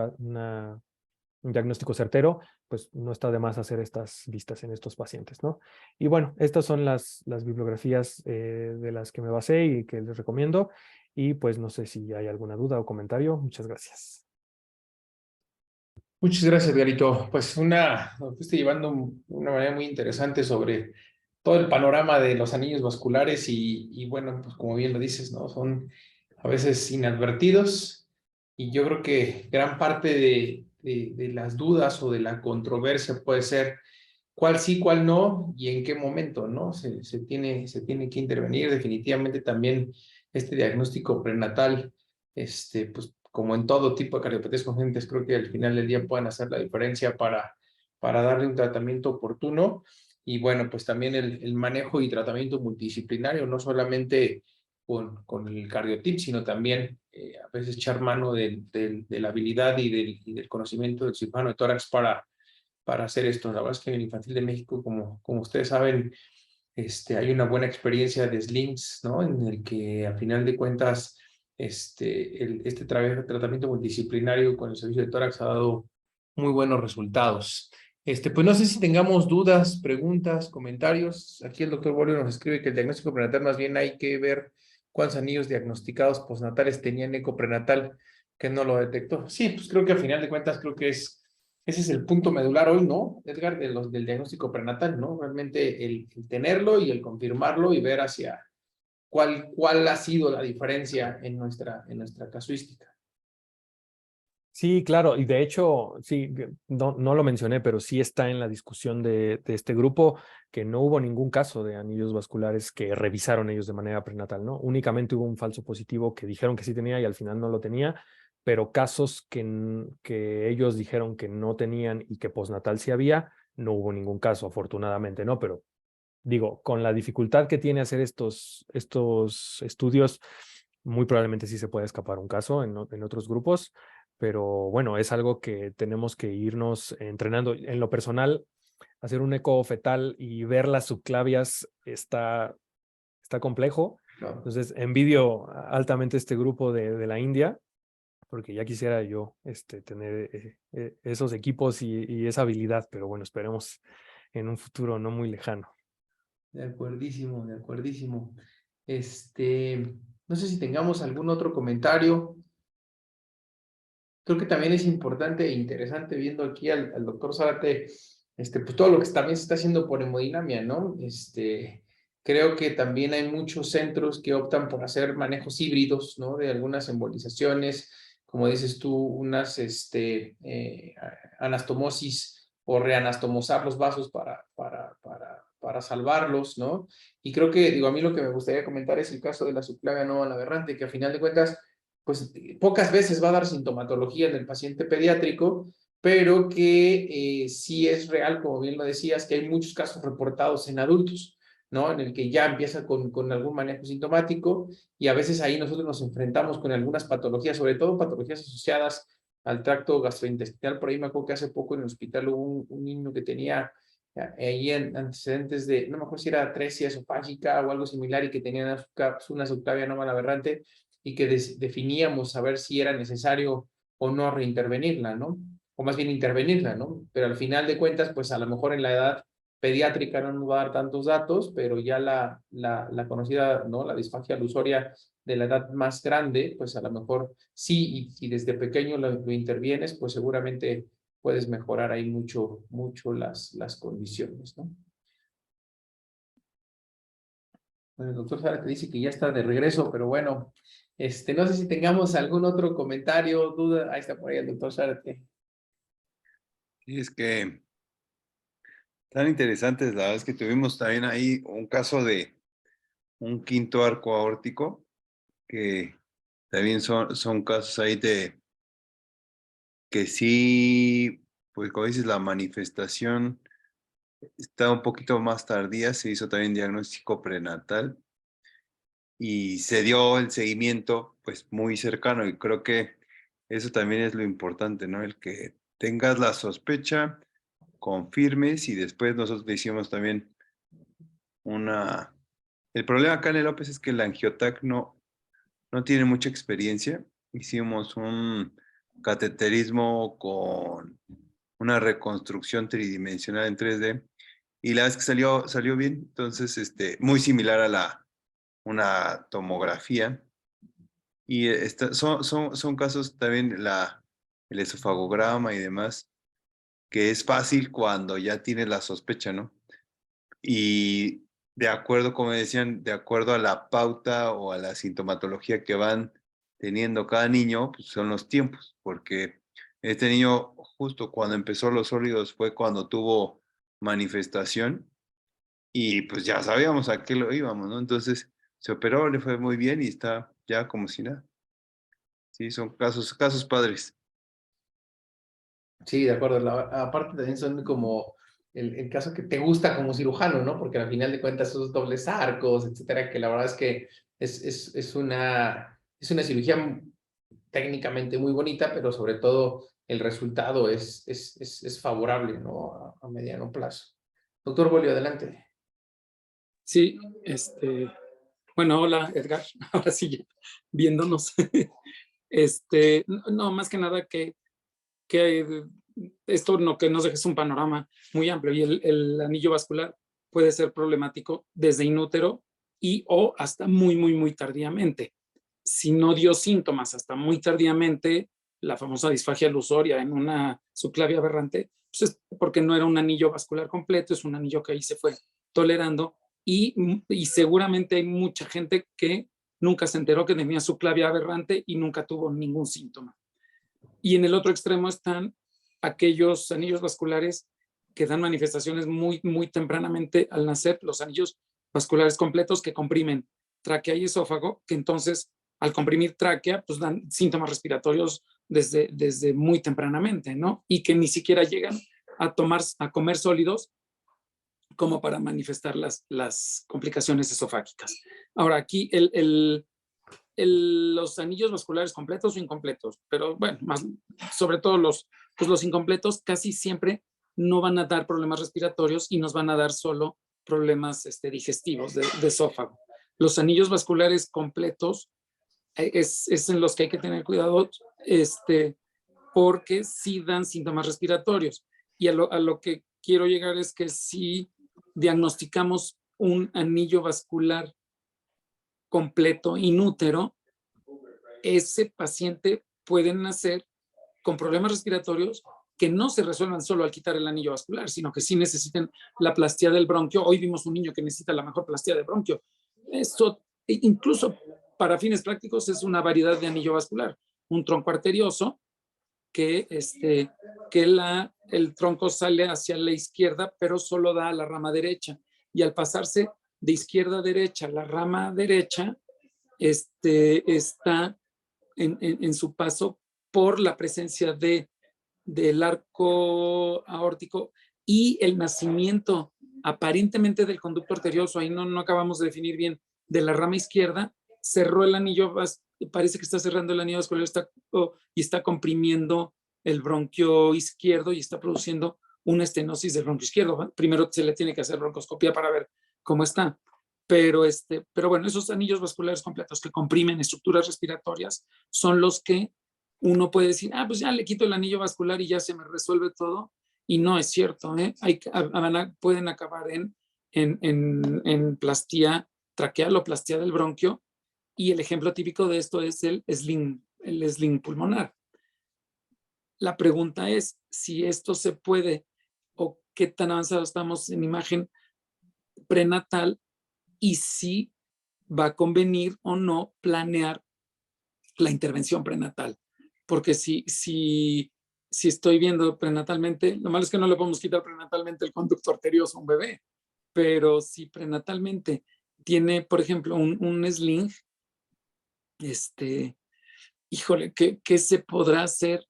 diagnóstico certero, pues no está de más hacer estas vistas en estos pacientes, ¿no? Y bueno, estas son las bibliografías de las que me basé y que les recomiendo. Y pues no sé si hay alguna duda o comentario. Muchas gracias. Muchas gracias, Garito. Pues nos fuiste llevando una manera muy interesante sobre todo el panorama de los anillos vasculares y bueno, pues como bien lo dices, ¿no? Son a veces inadvertidos, y yo creo que gran parte de las dudas o de la controversia puede ser cuál sí, cuál no y en qué momento, ¿no? Se tiene que intervenir. Definitivamente también este diagnóstico prenatal, pues como en todo tipo de cardiopatías congénitas, creo que al final del día puedan hacer la diferencia para darle un tratamiento oportuno. Y bueno, pues también el manejo y tratamiento multidisciplinario, no solamente con el cardiotip, sino también a veces echar mano de la habilidad y del conocimiento del cirujano de tórax para hacer esto. La verdad es que en el Infantil de México, como ustedes saben, hay una buena experiencia de slings, ¿no? En el que a final de cuentas este tratamiento multidisciplinario con el servicio de tórax ha dado muy buenos resultados. Pues no sé si tengamos dudas, preguntas, comentarios. Aquí el doctor Bolio nos escribe que el diagnóstico prenatal más bien hay que ver cuántos anillos diagnosticados postnatales tenía en eco prenatal que no lo detectó. Sí, pues creo que a final de cuentas creo que ese es el punto medular hoy, ¿no, Edgar? Del diagnóstico prenatal, ¿no? Realmente el tenerlo y el confirmarlo y ver hacia cuál ha sido la diferencia en nuestra casuística. Sí, claro, y de hecho, sí, no lo mencioné, pero sí está en la discusión de este grupo que no hubo ningún caso de anillos vasculares que revisaron ellos de manera prenatal, ¿no? Únicamente hubo un falso positivo que dijeron que sí tenía y al final no lo tenía, pero casos que ellos dijeron que no tenían y que postnatal sí había, no hubo ningún caso, afortunadamente, ¿no? Pero digo, con la dificultad que tiene hacer estos estudios, muy probablemente sí se puede escapar un caso en otros grupos, pero bueno, es algo que tenemos que irnos entrenando. En lo personal, hacer un eco fetal y ver las subclavias está complejo. Claro. Entonces, envidio altamente este grupo de la India, porque ya quisiera yo tener esos equipos y esa habilidad, pero bueno, esperemos en un futuro no muy lejano. De acuerdísimo, de acuerdísimo. No sé si tengamos algún otro comentario. Creo que también es importante e interesante viendo aquí al doctor Zárate, pues todo lo que también se está haciendo por hemodinamia, ¿no? Creo que también hay muchos centros que optan por hacer manejos híbridos, ¿no? De algunas embolizaciones, como dices tú, unas anastomosis o reanastomosar los vasos para salvarlos, ¿no? Y creo que, digo, a mí lo que me gustaría comentar es el caso de la subclavia no aberrante, que a final de cuentas pues pocas veces va a dar sintomatología en el paciente pediátrico, pero que sí es real, como bien lo decías, que hay muchos casos reportados en adultos, ¿no? En el que ya empieza con algún manejo sintomático y a veces ahí nosotros nos enfrentamos con algunas patologías, sobre todo patologías asociadas al tracto gastrointestinal. Por ahí me acuerdo que hace poco en el hospital hubo un niño que tenía ahí antecedentes de, no me acuerdo si era atresia esofágica o algo similar y que tenía una subclavia no aberrante y que definíamos a ver si era necesario o no reintervenirla, ¿no? O más bien intervenirla, ¿no? Pero al final de cuentas, pues a lo mejor en la edad pediátrica no nos va a dar tantos datos, pero ya la conocida, ¿no? La disfagia alusoria de la edad más grande, pues a lo mejor sí, y desde pequeño lo intervienes, pues seguramente puedes mejorar ahí mucho las condiciones, ¿no? Bueno, el doctor Sara te dice que ya está de regreso, pero bueno, no sé si tengamos algún otro comentario, duda. Ahí está por ahí el doctor Zárate. Y es que tan interesantes, la verdad es que tuvimos también ahí un caso de un quinto arco aórtico, que también son casos ahí de que sí, pues como dices, la manifestación está un poquito más tardía, se hizo también diagnóstico prenatal y se dio el seguimiento pues muy cercano y creo que eso también es lo importante, ¿no? El que tengas la sospecha, confirmes y después nosotros le hicimos también una... El problema acá en el López es que el angiotac no tiene mucha experiencia. Hicimos un cateterismo con una reconstrucción tridimensional en 3D y la vez que salió bien, entonces muy similar a una tomografía. Y son casos también el esofagograma y demás, que es fácil cuando ya tienes la sospecha, ¿no? Y de acuerdo, como decían, de acuerdo a la pauta o a la sintomatología que van teniendo cada niño, pues son los tiempos, porque este niño justo cuando empezó los sólidos fue cuando tuvo manifestación y pues ya sabíamos a qué lo íbamos, ¿no? Entonces se operó, le fue muy bien y está ya como si nada. Sí, son casos padres. Sí, de acuerdo. Aparte también son como el caso que te gusta como cirujano, ¿no? Porque al final de cuentas esos dobles arcos, etcétera, que la verdad es que es una cirugía técnicamente muy bonita, pero sobre todo el resultado es favorable, ¿no? A mediano plazo. Doctor Bolio, adelante. Sí, bueno, hola Edgar, ahora sí, ya viéndonos. No, más que nada que esto no, que nos dejes un panorama muy amplio y el anillo vascular puede ser problemático desde inútero y o hasta muy tardíamente. Si no dio síntomas hasta muy tardíamente, la famosa disfagia alusoria en una subclavia aberrante, pues es porque no era un anillo vascular completo, es un anillo que ahí se fue tolerando y seguramente hay mucha gente que nunca se enteró que tenía subclavia aberrante y nunca tuvo ningún síntoma. Y en el otro extremo están aquellos anillos vasculares que dan manifestaciones muy tempranamente al nacer, los anillos vasculares completos que comprimen tráquea y esófago, que entonces al comprimir tráquea, pues dan síntomas respiratorios desde muy tempranamente, ¿no? Y que ni siquiera llegan a comer sólidos como para manifestar las complicaciones esofágicas. Ahora, aquí los anillos vasculares completos o incompletos, pero bueno, más, sobre todo los incompletos casi siempre no van a dar problemas respiratorios y nos van a dar solo problemas digestivos de esófago. Los anillos vasculares completos es en los que hay que tener cuidado porque sí dan síntomas respiratorios. Y a lo que quiero llegar es que si diagnosticamos un anillo vascular completo inútero, ese paciente puede nacer con problemas respiratorios que no se resuelvan solo al quitar el anillo vascular, sino que sí necesiten la plastía del bronquio. Hoy vimos un niño que necesita la mejor plastía de bronquio. Esto, incluso para fines prácticos, es una variedad de anillo vascular. Un tronco arterioso que, el tronco sale hacia la izquierda, pero solo da a la rama derecha. Y al pasarse de izquierda a derecha, la rama derecha está en su paso por la presencia del arco aórtico y el nacimiento aparentemente del conducto arterioso, ahí no acabamos de definir bien, de la rama izquierda, cerró el anillo, parece que está cerrando el anillo vascular y está comprimiendo el bronquio izquierdo y está produciendo una estenosis del bronquio izquierdo. Primero se le tiene que hacer broncoscopia para ver cómo está. Pero bueno, esos anillos vasculares completos que comprimen estructuras respiratorias son los que uno puede decir, pues ya le quito el anillo vascular y ya se me resuelve todo. Y no es cierto, ¿eh? Pueden acabar en plastía traqueal o plastía del bronquio. Y el ejemplo típico de esto es el sling pulmonar. La pregunta es si esto se puede o qué tan avanzado estamos en imagen prenatal y si va a convenir o no planear la intervención prenatal. Porque si estoy viendo prenatalmente, lo malo es que no le podemos quitar prenatalmente el conducto arterioso a un bebé, pero si prenatalmente tiene, por ejemplo, un sling, híjole, ¿qué se podrá hacer?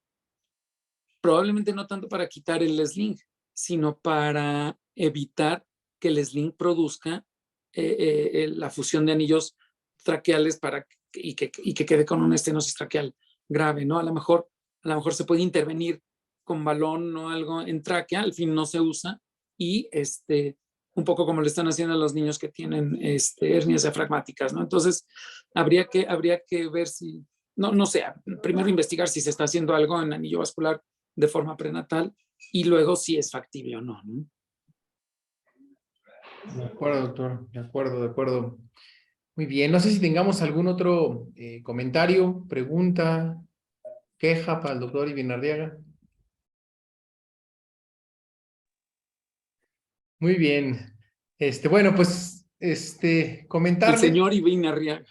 Probablemente no tanto para quitar el sling, sino para evitar que el sling produzca la fusión de anillos traqueales y que quede con una estenosis traqueal grave, ¿no? A lo mejor se puede intervenir con balón o algo en tráquea, al fin no se usa, y un poco como le están haciendo a los niños que tienen hernias diafragmáticas, ¿no? Entonces, habría que ver si, no sé, primero investigar si se está haciendo algo en anillo vascular de forma prenatal y luego si es factible o no, ¿no? De acuerdo, doctor. De acuerdo. Muy bien. No sé si tengamos algún otro comentario, pregunta, queja para el doctor Iván Arriaga. Muy bien. Bueno, pues, comentarles. El señor Iván Arriaga.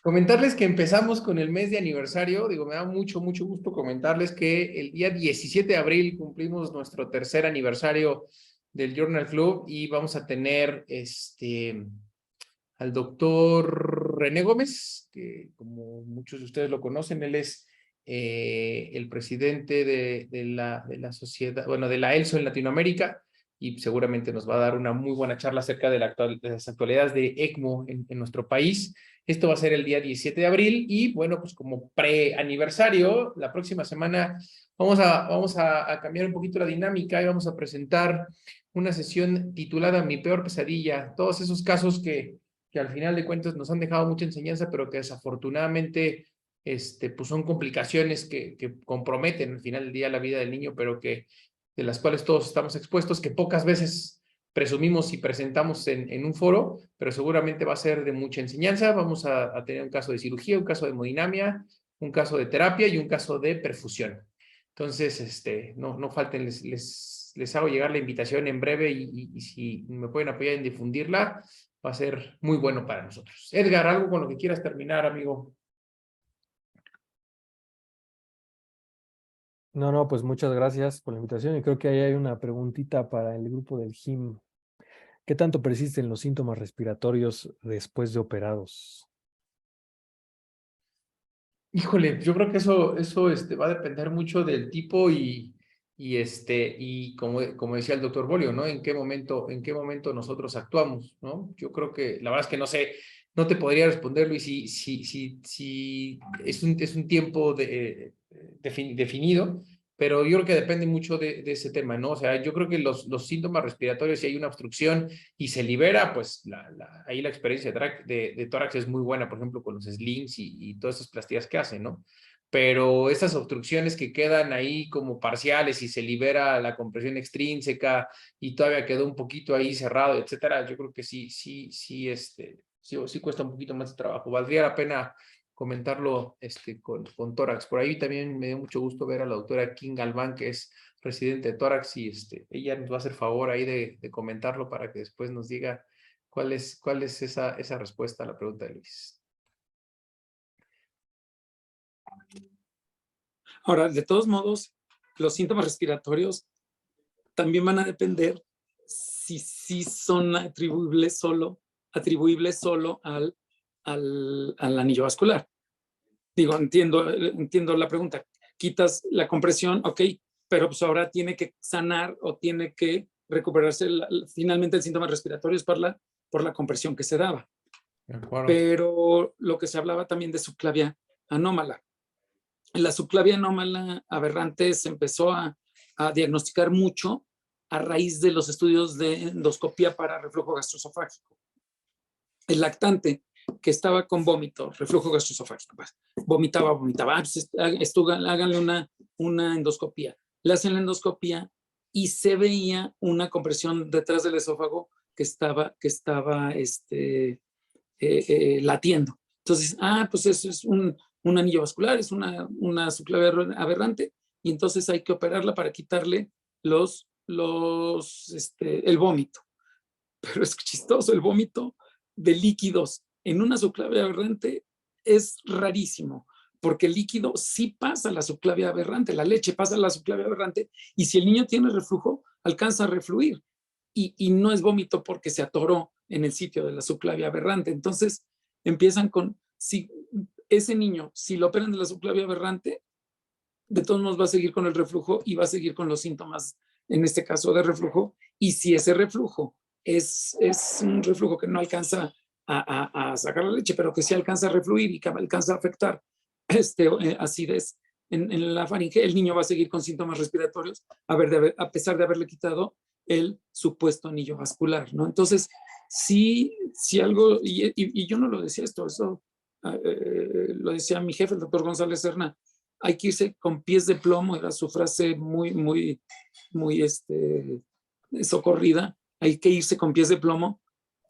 Comentarles que empezamos con el mes de aniversario. Digo, me da mucho gusto comentarles que el día 17 de abril cumplimos nuestro tercer aniversario del Journal Club y vamos a tener al doctor René Gómez, que como muchos de ustedes lo conocen, él es el presidente de la sociedad, bueno, de la ELSO en Latinoamérica. y seguramente nos va a dar una muy buena charla acerca de las actualidades de ECMO en nuestro país. Esto va a ser el día 17 de abril y bueno, pues como pre-aniversario, la próxima semana vamos a cambiar un poquito la dinámica y vamos a presentar una sesión titulada Mi peor pesadilla, todos esos casos que al final de cuentas nos han dejado mucha enseñanza, pero que desafortunadamente pues son complicaciones que comprometen al final del día la vida del niño, pero de las cuales todos estamos expuestos, que pocas veces presumimos y presentamos en un foro, pero seguramente va a ser de mucha enseñanza. Vamos a tener un caso de cirugía, un caso de hemodinamia, un caso de terapia y un caso de perfusión. Entonces, no falten, les hago llegar la invitación en breve y si me pueden apoyar en difundirla, va a ser muy bueno para nosotros. Edgar, algo con lo que quieras terminar, amigo. No, pues muchas gracias por la invitación y creo que ahí hay una preguntita para el grupo del GIM. ¿Qué tanto persisten los síntomas respiratorios después de operados? Híjole, yo creo que eso va a depender mucho del tipo y como decía el doctor Bolio, ¿no? ¿En qué momento nosotros actuamos, ¿no? Yo creo que la verdad es que no sé, no te podría responder, Luis, si es un tiempo definido, pero yo creo que depende mucho de ese tema, ¿no? O sea, yo creo que los síntomas respiratorios, si hay una obstrucción y se libera, pues ahí la experiencia de tórax es muy buena, por ejemplo, con los slings y todas esas pastillas que hacen, ¿no? Pero esas obstrucciones que quedan ahí como parciales y se libera la compresión extrínseca y todavía quedó un poquito ahí cerrado, etcétera, yo creo que sí cuesta un poquito más de trabajo. Valdría la pena comentarlo con tórax. Por ahí también me dio mucho gusto ver a la doctora Kim Galván, que es residente de tórax, y ella nos va a hacer favor ahí de comentarlo para que después nos diga cuál es esa respuesta a la pregunta de Luis. Ahora, de todos modos, los síntomas respiratorios también van a depender si son atribuibles solo al anillo vascular. Digo, entiendo la pregunta. Quitas la compresión, ok, pero pues ahora tiene que sanar o tiene que recuperarse finalmente el síntoma respiratorio por la compresión que se daba. Pero lo que se hablaba también de subclavia anómala. La subclavia anómala aberrante se empezó a diagnosticar mucho a raíz de los estudios de endoscopía para reflujo gastroesofágico. El lactante que estaba con vómito, reflujo gastroesofágico, pues, vomitaba, pues, háganle una endoscopía. Le hacen la endoscopía y se veía una compresión detrás del esófago que estaba latiendo. Entonces, pues eso es un anillo vascular, es una subclavia aberrante, y entonces hay que operarla para quitarle el vómito. Pero es chistoso, el vómito de líquidos en una subclavia aberrante es rarísimo, porque el líquido sí pasa a la subclavia aberrante, la leche pasa a la subclavia aberrante, y si el niño tiene reflujo, alcanza a refluir, y no es vómito porque se atoró en el sitio de la subclavia aberrante. Entonces empiezan con, si ese niño, si lo operan de la subclavia aberrante, de todos modos va a seguir con el reflujo y va a seguir con los síntomas, en este caso de reflujo, y si ese reflujo es un reflujo que no alcanza a sacar la leche, pero que sí alcanza a refluir y que alcanza a afectar acidez en la faringe, el niño va a seguir con síntomas respiratorios a pesar de haberle quitado el supuesto anillo vascular, ¿no? Entonces, sí algo, y yo no lo decía esto, eso lo decía mi jefe, el doctor González Serna, hay que irse con pies de plomo, era su frase muy socorrida, hay que irse con pies de plomo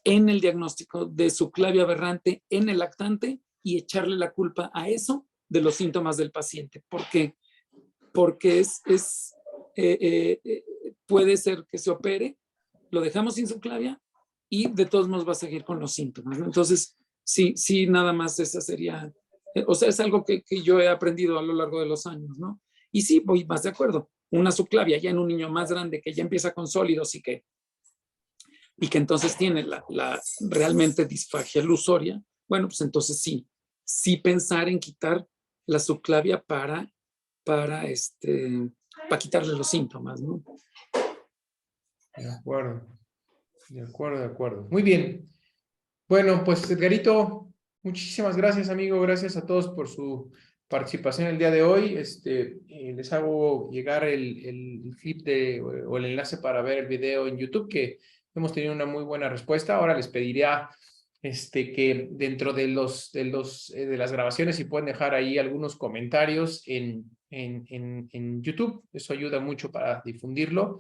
en el diagnóstico de subclavia aberrante en el lactante y echarle la culpa a eso de los síntomas del paciente. ¿Por qué? Porque puede ser que se opere, lo dejamos sin subclavia y de todos modos va a seguir con los síntomas, ¿no? Entonces, sí, nada más esa sería, o sea, es algo que yo he aprendido a lo largo de los años, ¿no? Y sí, voy más de acuerdo. Una subclavia ya en un niño más grande que ya empieza con sólidos y que entonces tiene la realmente disfagia ilusoria, bueno, pues entonces sí pensar en quitar la subclavia para quitarle los síntomas, ¿no? De acuerdo. De acuerdo, de acuerdo. Muy bien. Bueno, pues Edgarito, muchísimas gracias, amigo. Gracias a todos por su participación el día de hoy. Les hago llegar el clip o el enlace para ver el video en YouTube, que hemos tenido una muy buena respuesta. Ahora les pediría que dentro de las grabaciones, si pueden dejar ahí algunos comentarios en YouTube. Eso ayuda mucho para difundirlo.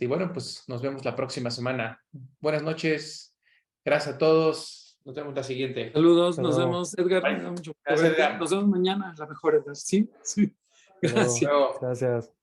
Bueno, pues nos vemos la próxima semana. Buenas noches. Gracias a todos. Nos vemos la siguiente. Saludos, Hasta nos luego. vemos, Edgar. Bye. Me da mucho gusto Gracias, verte. Edgar. Nos vemos mañana, la mejor, Edgar. Sí, sí. Hasta luego. Gracias. Hasta luego. Gracias.